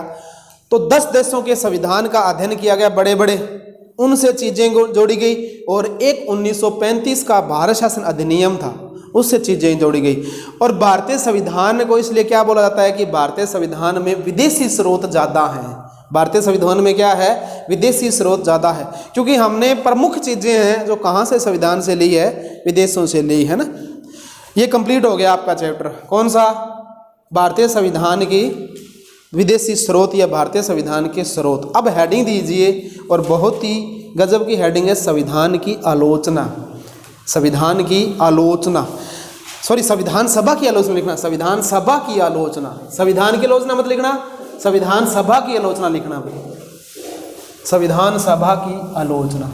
तो 10 देशों के संविधान का अध्ययन किया गया, बड़े बड़े, उनसे चीज़ें जोड़ी गई, और एक 1935 का भारत शासन अधिनियम था, उससे चीज़ें जोड़ी गई। और भारतीय संविधान को इसलिए क्या बोला जाता है कि भारतीय संविधान में विदेशी स्रोत ज़्यादा हैं। भारतीय संविधान में क्या है? विदेशी स्रोत ज़्यादा है, क्योंकि हमने प्रमुख चीज़ें हैं जो कहाँ से संविधान से ली है? विदेशों से ली है ना। ये कंप्लीट हो गया आपका चैप्टर। कौन सा? भारतीय संविधान की विदेशी स्रोत या भारतीय संविधान के स्रोत। अब हेडिंग दीजिए, और बहुत ही गजब की हेडिंग है, संविधान की आलोचना। संविधान की आलोचना, सॉरी संविधान सभा की आलोचना लिखना, संविधान सभा की आलोचना। संविधान की आलोचना मत लिखना, संविधान सभा की आलोचना लिखना। संविधान सभा की आलोचना।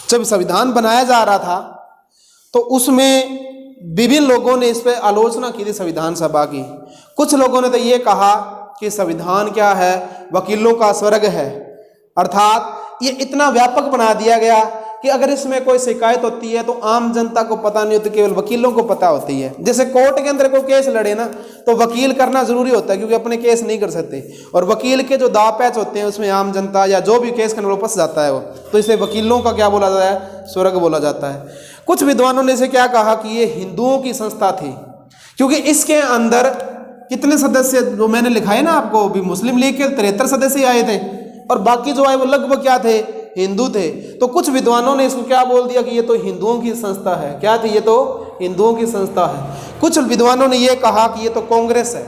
जब संविधान बनाया जा रहा था तो उसमें विभिन्न लोगों ने इस पर आलोचना की थी संविधान सभा की। कुछ लोगों ने तो ये कहा कि संविधान क्या है? वकीलों का स्वर्ग है, अर्थात ये इतना व्यापक बना दिया गया कि अगर इसमें कोई शिकायत होती है तो आम जनता को पता नहीं होती, केवल वकीलों को पता होती है। जैसे कोर्ट के अंदर कोई केस लड़े ना, तो वकील करना जरूरी होता है, क्योंकि अपने केस नहीं कर सकते, और वकील के जो दाव पैच होते हैं उसमें आम जनता या जो भी केस करने वाला फंस जाता है वो, तो इसे वकीलों का क्या बोला जाता है? स्वर्ग बोला जाता है। कुछ विद्वानों ने इसे क्या कहा कि ये हिंदुओं की संस्था थी, क्योंकि इसके अंदर कितने सदस्य जो मैंने लिखा है ना आपको, भी मुस्लिम लीग के 73 सदस्य आए थे, और बाकी जो आए वो लगभग क्या थे? हिंदू थे। तो कुछ विद्वानों ने इसको क्या बोल दिया कि ये तो हिंदुओं की संस्था है। क्या थी? ये तो हिंदुओं की संस्था है। कुछ विद्वानों ने ये कहा कि ये तो कांग्रेस है,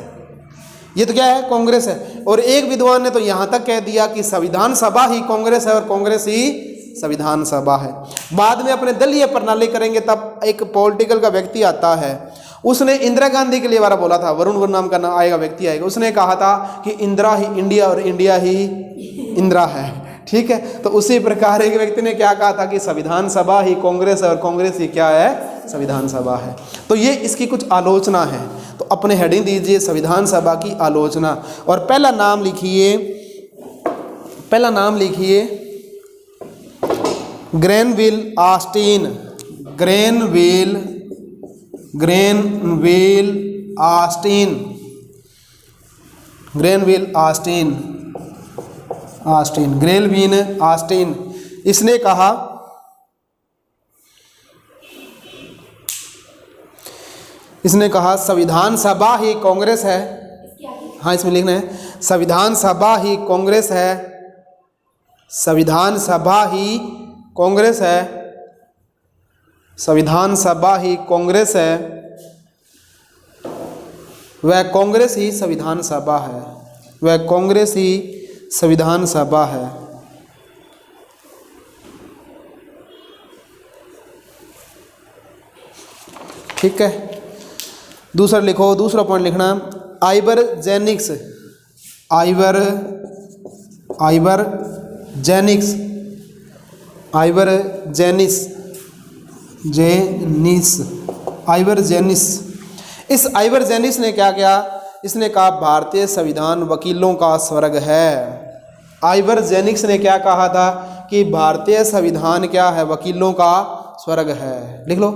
ये तो क्या है? कांग्रेस है। और एक विद्वान ने तो यहाँ तक कह दिया कि संविधान सभा ही कांग्रेस है और कांग्रेस ही संविधान सभा है। बाद में अपने दलीय प्रणाली करेंगे तब एक पॉलिटिकल का व्यक्ति आता है, उसने इंदिरा गांधी के लिए बारा बोला था, वरुण नाम का नाम आएगा, व्यक्ति आएगा, उसने कहा था कि इंदिरा ही इंडिया और इंडिया ही इंदिरा है, ठीक है। तो उसी प्रकार एक व्यक्ति ने क्या कहा था कि संविधान सभा ही कांग्रेस है और कांग्रेस ही क्या है? संविधान सभा है। तो ये इसकी कुछ आलोचना है। तो अपने हेडिंग दीजिए संविधान सभा की आलोचना, और पहला नाम लिखिए, पहला नाम लिखिए Granville Austin. Granville Austin. Granville Austin, Granville Austin, इसने कहा संविधान सभा ही कांग्रेस है। इसके आगे हाँ, इसमें लिखना है संविधान सभा ही कांग्रेस है, संविधान सभा ही कांग्रेस है, संविधान सभा ही कांग्रेस है, वह कांग्रेस ही संविधान सभा है, वह कांग्रेस ही संविधान सभा है। ठीक है, दूसरा लिखो, दूसरा पॉइंट लिखना आइबरजेनिक्स, आइबरजेनिस। इस आइबरजेनिस ने क्या किया? इसने कहा भारतीय संविधान वकीलों का स्वर्ग है। आइबरजेनिक्स ने क्या कहा था कि भारतीय संविधान क्या है? वकीलों का स्वर्ग है। लिख लो,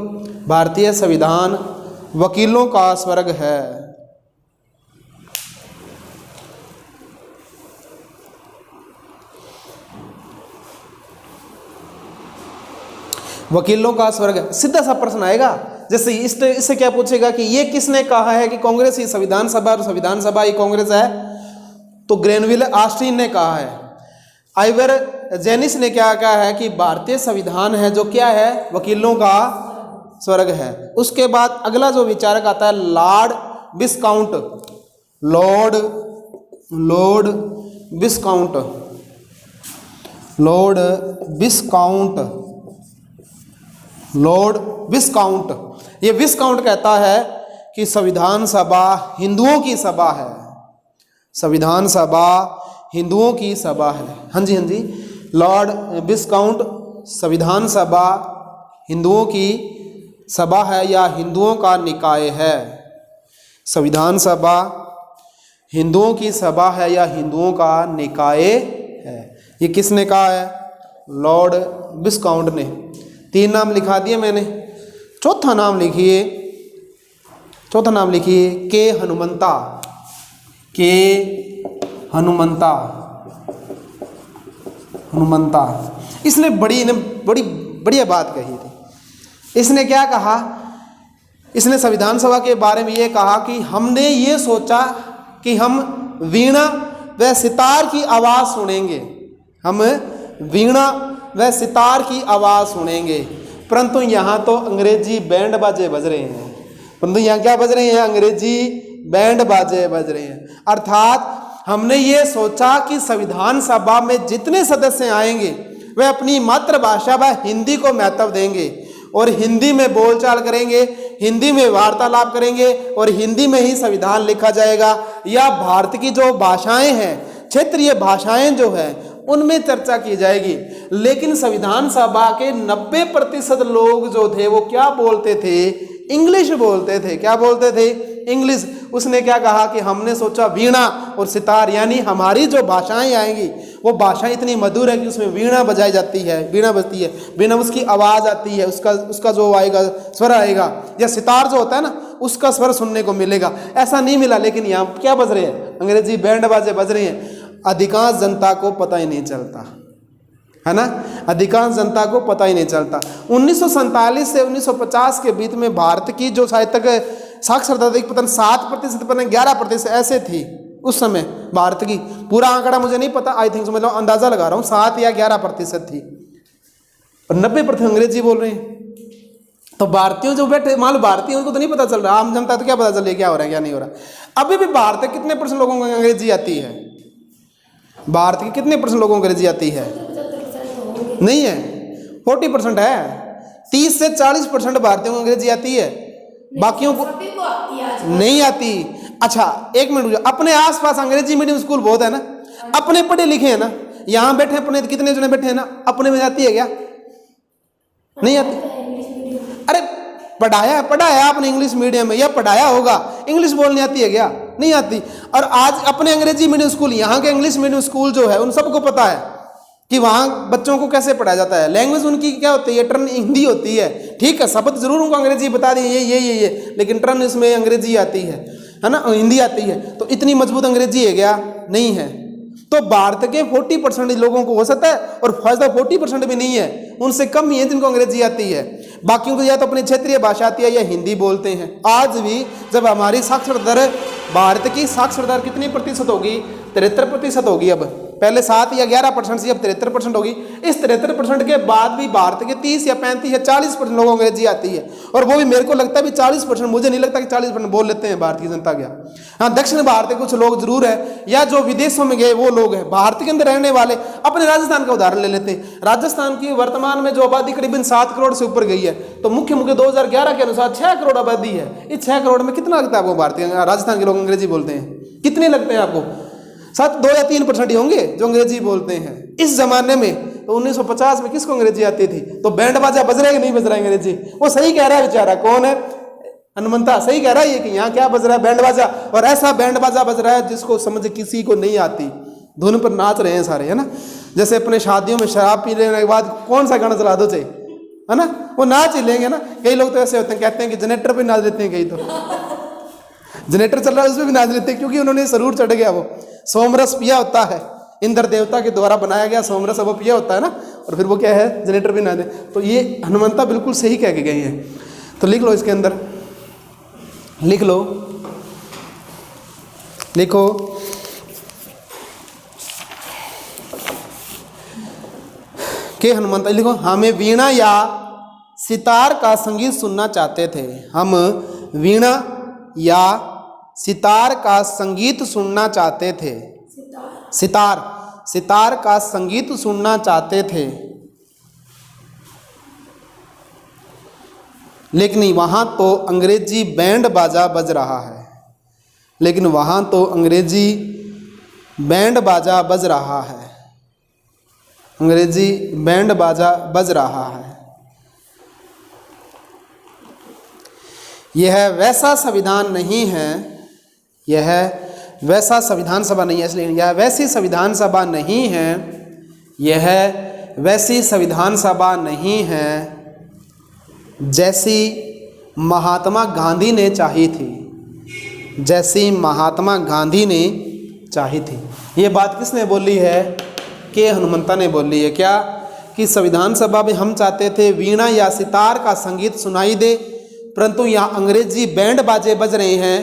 भारतीय संविधान वकीलों का स्वर्ग है। वकीलों का स्वर्ग है। सीधा सा प्रश्न आएगा, जैसे इससे क्या पूछेगा कि ये किसने कहा है कि कांग्रेस ही संविधान सभा और संविधान सभा ही कांग्रेस है? तो ग्रेनविल ऑस्टिन ने कहा है। आइबरजेनिस ने क्या कहा है कि भारतीय संविधान है जो क्या है? वकीलों का स्वर्ग है। उसके बाद अगला जो विचारक आता है लॉर्ड विस्काउंट, लॉर्ड विस्काउंट। ये विस्काउंट कहता है कि संविधान सभा हिंदुओं की सभा है, संविधान सभा हिंदुओं की सभा है। हाँ जी, हाँ जी, लॉर्ड विस्काउंट संविधान सभा हिंदुओं की सभा है या हिंदुओं का निकाय है। संविधान सभा हिंदुओं की सभा है या हिंदुओं का निकाय है। ये किसने कहा है? लॉर्ड विस्काउंट ने। 3 नाम लिखा दिए मैंने। चौथा नाम लिखिए के हनुमंता, हनुमंता। इसने बड़ी बढ़िया बात कही थी। इसने क्या कहा? इसने संविधान सभा के बारे में ये कहा कि हमने ये सोचा कि हम वीणा व सितार की आवाज़ सुनेंगे, हम वीणा व सितार की आवाज़ सुनेंगे, परंतु यहाँ तो अंग्रेजी बैंड बाजे बज रहे हैं। परंतु यहाँ क्या बज रहे हैं? अंग्रेजी बैंड बाजे बज रहे हैं। अर्थात हमने ये सोचा कि संविधान सभा में जितने सदस्य आएंगे वे अपनी मातृभाषा व हिंदी को महत्व देंगे और हिंदी में बोलचाल करेंगे, हिंदी में वार्तालाप करेंगे और हिंदी में ही संविधान लिखा जाएगा। या भारत की जो भाषाएं हैं, क्षेत्रीय भाषाएं जो है, उनमें चर्चा की जाएगी। लेकिन संविधान सभा के 90% लोग जो थे वो क्या बोलते थे? इंग्लिश बोलते थे। क्या बोलते थे? इंग्लिश। उसने क्या कहा कि हमने सोचा वीणा और सितार यानी हमारी जो भाषाएं आएंगी वो भाषा इतनी मधुर है कि उसमें वीणा बजाई जाती है, वीणा बजती है, वीणा उसकी आवाज़ आती है, उसका जो आएगा स्वर आएगा, या सितार जो होता है ना उसका स्वर सुनने को मिलेगा। ऐसा नहीं मिला, लेकिन यहाँ क्या बज रहे हैं? अंग्रेजी बैंड बाजे बज रहे हैं। अधिकांश जनता को पता ही नहीं चलता है ना, अधिकांश जनता को पता ही नहीं चलता। 1947 से 1950 के बीच में भारत की जो साहित्यिक साक्षरता थी पता 7% पता 11% ऐसे थी उस समय भारत की। पूरा आंकड़ा मुझे नहीं पता, आई थिंक मतलब अंदाजा लगा रहा हूँ 7 या 11% थी और 90% अंग्रेजी बोल रहे हैं। तो भारतीयों जो बैठे, मान लो भारतीयों को तो नहीं पता चल रहा, आम जनता तो क्या पता चल रहा है क्या हो रहा है क्या नहीं हो रहा। अभी भी भारत के कितने % लोगों को अंग्रेजी आती है? भारत के कितने % लोगों को अंग्रेजी आती है? नहीं है, 40% है। 30 से 40% भारतीयों को अंग्रेजी आती है, बाकियों को नहीं आती। अच्छा एक मिनट, अपने आसपास अंग्रेजी मीडियम स्कूल बहुत है ना, अपने पढ़े लिखे हैं ना, यहाँ बैठे अपने कितने जने बैठे हैं ना, अपने में आती है क्या? नहीं आती। अरे पढ़ाया आपने इंग्लिश मीडियम में या पढ़ाया होगा, इंग्लिश बोलने आती है क्या? नहीं आती। और आज अपने अंग्रेजी मीडियम स्कूल, यहाँ के इंग्लिश मीडियम स्कूल जो है उन सबको पता है कि वहाँ बच्चों को कैसे पढ़ाया जाता है। लैंग्वेज उनकी क्या होती है? टर्न हिंदी होती है। ठीक है, शब्द जरूर उनको अंग्रेजी बता दी ये, लेकिन टर्न इसमें अंग्रेजी आती है है ना, हिंदी आती है, तो इतनी मजबूत अंग्रेजी है क्या? नहीं है। तो भारत के 40% लोगों को हो सकता है और फायदा 40% भी नहीं है, उनसे कम ही है जिनको अंग्रेजी आती है। बाकियों को या तो अपनी क्षेत्रीय भाषा आती है या हिंदी बोलते हैं। आज भी जब हमारी साक्षरता दर, भारत की साक्षरता दर कितनी प्रतिशत होगी? 73% होगी। अब पहले 7 या 11% से अब 73% होगी। इस 73% के बाद भी भारत के 30 या 35 या 40% लोगों को अंग्रेजी आती है, और वो भी मेरे को लगता है भी 40%, मुझे नहीं लगता कि 40% बोल लेते हैं भारत की जनता क्या। हाँ, दक्षिण भारत के कुछ लोग जरूर है, या जो विदेशों में गए वो लोग हैं। भारत के अंदर रहने वाले, अपने राजस्थान का उदाहरण ले लेते हैं। राजस्थान की वर्तमान में जो आबादी करीबन 7 करोड़ से ऊपर गई है, तो मुख्य 2011 के अनुसार 6 करोड़ आबादी है। इस 6 करोड़ में कितना लगता है आपको भारतीय राजस्थान के लोग अंग्रेजी बोलते हैं? कितने लगते हैं आपको? 2 या 3% ही होंगे जो अंग्रेजी बोलते हैं। इस जमाने में तो 1950 में किसको अंग्रेजी आती थी? तो बैंड बाजा बज रहा है कि नहीं बज रहा है अंग्रेजी? वो सही कह रहा है बेचारा, कौन है? हनुमंता सही कह रहा है ये कि यहाँ क्या बज रहा है? बैंड बाजा। और ऐसा बैंड बाजा बज रहा है जिसको समझ किसी को नहीं आती, धुन पर नाच रहे हैं सारे, है ना। जैसे अपने शादियों में शराब पी लेने के बाद कौन सा गाना चला दो चाहिए, है ना, वो नाच ही लेंगे ना। कई लोग तो ऐसे होते हैं, कहते हैं कि जनरेटर पे नाच लेते हैं, कई तो जनरेटर चल रहा है उसमें भी नाच लेते हैं, क्योंकि उन्होंने जरूर चढ़ गया। वो सोमरस पिया होता है, इंद्र देवता के द्वारा बनाया गया सोमरस, वो पिया होता है ना, और फिर वो क्या है, जनरेटर भी नाच दे। तो ये हनुमंता बिल्कुल सही कह के गए हैं। तो लिख लो, इसके अंदर लिख लो, लिखो के हनुमंता, लिखो हमें वीणा या सितार का संगीत सुनना चाहते थे। हम वीणा या सितार का संगीत सुनना चाहते थे। सितार का संगीत सुनना चाहते थे, लेकिन वहां तो अंग्रेजी बैंड बाजा बज रहा है। लेकिन वहां तो अंग्रेजी बैंड बाजा बज रहा है। अंग्रेजी बैंड बाजा बज रहा है। यह वैसा संविधान नहीं है, यह वैसा संविधान सभा नहीं है, इसलिए यह वैसी संविधान सभा नहीं है, यह वैसी संविधान सभा नहीं है जैसी महात्मा गांधी ने चाही थी, जैसी महात्मा गांधी ने चाही थी। ये बात किसने बोली है? के हनुमंता ने बोली है। क्या? कि संविधान सभा में हम चाहते थे वीणा या सितार का संगीत सुनाई दे, परंतु यहाँ अंग्रेजी बैंड बाजे बज रहे हैं।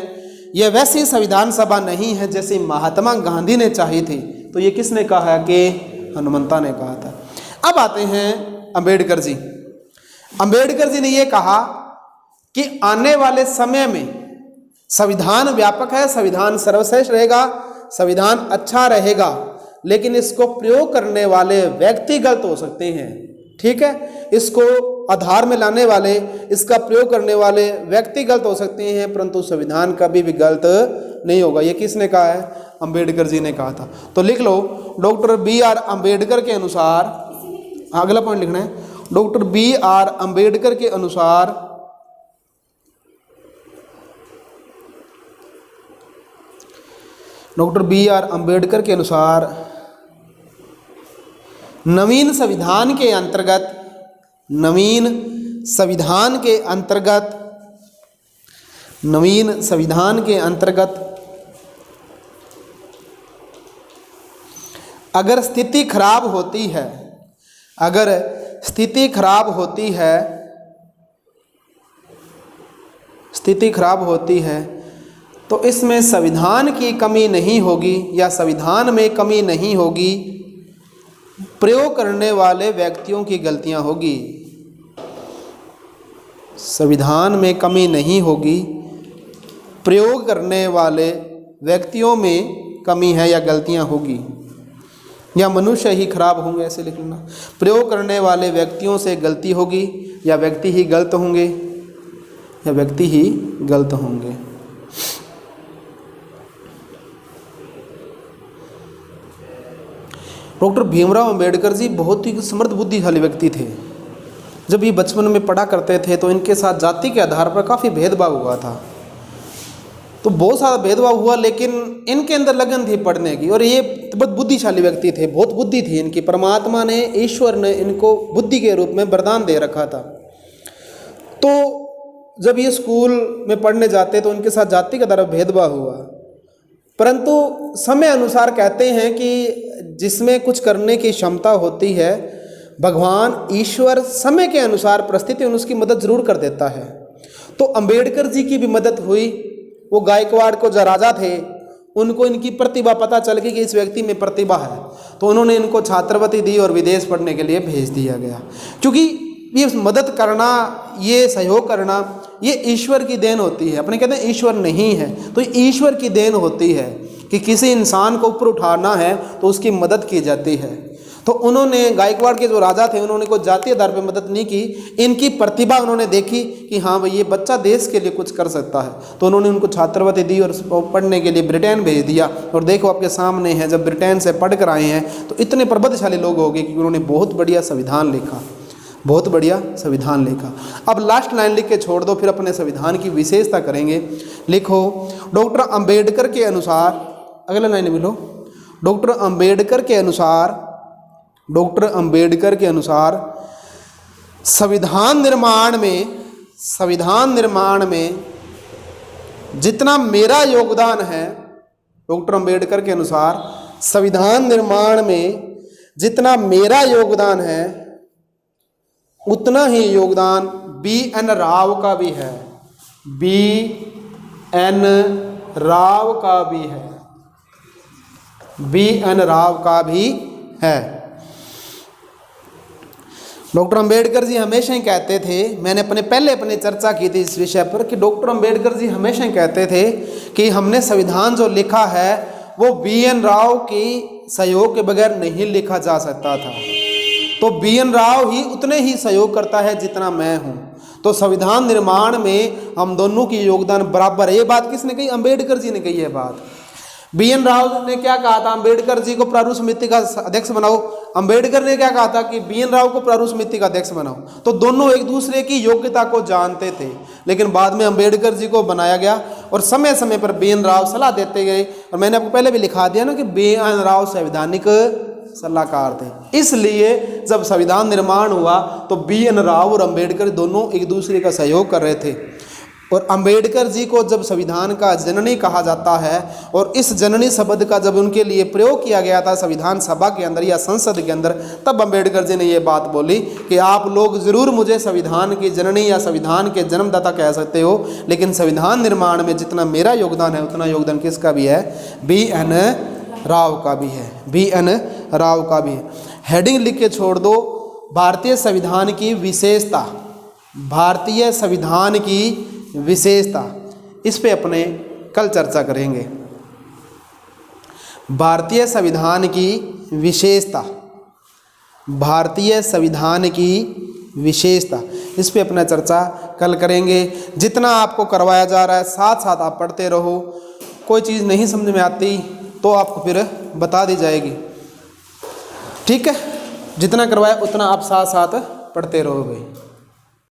यह वैसी संविधान सभा नहीं है जैसे महात्मा गांधी ने चाही थी। तो ये किसने कहा है? कि हनुमंता ने कहा था। अब आते हैं अंबेडकर जी। अंबेडकर जी ने यह कहा कि आने वाले समय में संविधान व्यापक है, संविधान सर्वश्रेष्ठ रहेगा, संविधान अच्छा रहेगा, लेकिन इसको प्रयोग करने वाले व्यक्ति गलत हो सकते हैं। ठीक है, इसको आधार में लाने वाले, इसका प्रयोग करने वाले व्यक्ति गलत हो सकते हैं, परंतु संविधान कभी भी गलत नहीं होगा। ये किसने कहा है? अंबेडकर जी ने कहा था। तो लिख लो, डॉक्टर B.R. अंबेडकर के अनुसार, अगला पॉइंट लिखना है, डॉक्टर B.R. अंबेडकर के अनुसार डॉक्टर B.R. अंबेडकर के अनुसार नवीन संविधान के अंतर्गत, नवीन संविधान के अंतर्गत, नवीन संविधान के अंतर्गत अगर स्थिति खराब होती है, अगर स्थिति खराब होती है, स्थिति खराब होती है, तो इसमें संविधान की कमी नहीं होगी या संविधान में कमी नहीं होगी, प्रयोग करने वाले व्यक्तियों की गलतियां होगी। संविधान में कमी नहीं होगी, प्रयोग करने वाले व्यक्तियों में कमी है या गलतियां होगी, या मनुष्य ही खराब होंगे, ऐसे लिख लेना। प्रयोग करने वाले व्यक्तियों से गलती होगी, या व्यक्ति ही गलत होंगे, या व्यक्ति ही गलत होंगे। डॉक्टर भीमराव अंबेडकर जी बहुत ही समर्थ बुद्धिशाली व्यक्ति थे। जब ये बचपन में पढ़ा करते थे तो इनके साथ जाति के आधार पर काफ़ी भेदभाव हुआ था। तो बहुत सारा भेदभाव हुआ, लेकिन इनके अंदर लगन थी पढ़ने की, और ये बहुत बुद्धिशाली व्यक्ति थे, बहुत बुद्धि थी इनकी। परमात्मा ने, ईश्वर ने इनको बुद्धि के रूप में वरदान दे रखा था। तो जब ये स्कूल में पढ़ने जाते तो उनके साथ जाति का तरफ भेदभाव हुआ, परंतु समय अनुसार कहते हैं कि जिसमें कुछ करने की क्षमता होती है, भगवान ईश्वर समय के अनुसार परिस्थिति उसकी मदद जरूर कर देता है। तो अंबेडकर जी की भी मदद हुई। वो गायकवाड़ को जो राजा थे उनको इनकी प्रतिभा पता चल गई कि इस व्यक्ति में प्रतिभा है, तो उन्होंने इनको छात्रवृत्ति दी और विदेश पढ़ने के लिए भेज दिया गया। क्योंकि ये मदद करना, ये सहयोग करना, ये ईश्वर की देन होती है। अपने कहते हैं ईश्वर नहीं है, तो ईश्वर की देन होती है कि किसी इंसान को ऊपर उठाना है तो उसकी मदद की जाती है। तो उन्होंने गायकवाड़ के जो राजा थे उन्होंने कोई जातीय आधार पर मदद नहीं की, इनकी प्रतिभा उन्होंने देखी कि हाँ भाई ये बच्चा देश के लिए कुछ कर सकता है, तो उन्होंने उनको छात्रवृत्ति दी और पढ़ने के लिए ब्रिटेन भेज दिया। और देखो आपके सामने है, जब ब्रिटेन से पढ़ कर आए हैं तो इतने प्रबुद्धशाली लोग हो गए कि उन्होंने बहुत बढ़िया संविधान लिखा, बहुत बढ़िया संविधान लिखा। अब लास्ट लाइन लिख के छोड़ दो, फिर अपने संविधान की विशेषता करेंगे। लिखो, डॉक्टर अंबेडकर के अनुसार, अगला लाइन मिलो, डॉक्टर अंबेडकर के अनुसार संविधान निर्माण में जितना मेरा योगदान है, डॉक्टर अंबेडकर के अनुसार संविधान निर्माण में जितना मेरा योगदान है उतना ही योगदान B.N. राव का भी है, B.N. राव का भी है, B.N. राव का भी है। डॉक्टर अंबेडकर जी हमेशा ही कहते थे, मैंने अपने चर्चा की थी इस विषय पर, कि डॉक्टर अंबेडकर जी हमेशा ही कहते थे कि हमने संविधान जो लिखा है वो B.N. राव की सहयोग के बगैर नहीं लिखा जा सकता था। तो B.N. राव ही उतने ही सहयोग करता है जितना मैं हूँ। तो संविधान निर्माण में हम दोनों की योगदान बराबर है। ये बात किसने कही? अंबेडकर जी ने कही है बात। B.N. राव ने क्या कहा था? अंबेडकर जी को प्रारूप समिति का अध्यक्ष बनाओ। अंबेडकर ने क्या कहा था कि B.N. राव को प्रारूप समिति का अध्यक्ष बनाओ। तो दोनों एक दूसरे की योग्यता को जानते थे, लेकिन बाद में अंबेडकर जी को बनाया गया और समय समय पर B.N. राव सलाह देते गए। और मैंने आपको पहले भी लिखा दिया ना कि B.N. राव संवैधानिक सलाहकार थे। इसलिए जब संविधान निर्माण हुआ तो B.N. राव और अंबेडकर दोनों एक दूसरे का सहयोग कर रहे थे। और अंबेडकर जी को जब संविधान का जननी कहा जाता है, और इस जननी शब्द का जब उनके लिए प्रयोग किया गया था संविधान सभा के अंदर या संसद के अंदर, तब अंबेडकर जी ने ये बात बोली कि आप लोग ज़रूर मुझे संविधान की जननी या संविधान के जन्मदाता कह सकते हो, लेकिन संविधान निर्माण में जितना मेरा योगदान है उतना योगदान किसका भी है? B.N. राव का भी है, B.N. राव का भी है। हेडिंग लिख के छोड़ दो, भारतीय संविधान की विशेषता, भारतीय संविधान की विशेषता, इस पे अपने कल चर्चा करेंगे। भारतीय संविधान की विशेषता, भारतीय संविधान की विशेषता, इस पे अपना चर्चा कल करेंगे। जितना आपको करवाया जा रहा है साथ साथ आप पढ़ते रहो। कोई चीज़ नहीं समझ में आती तो आपको फिर बता दी जाएगी, ठीक है? जितना करवाया उतना आप साथ साथ पढ़ते रहो भाई।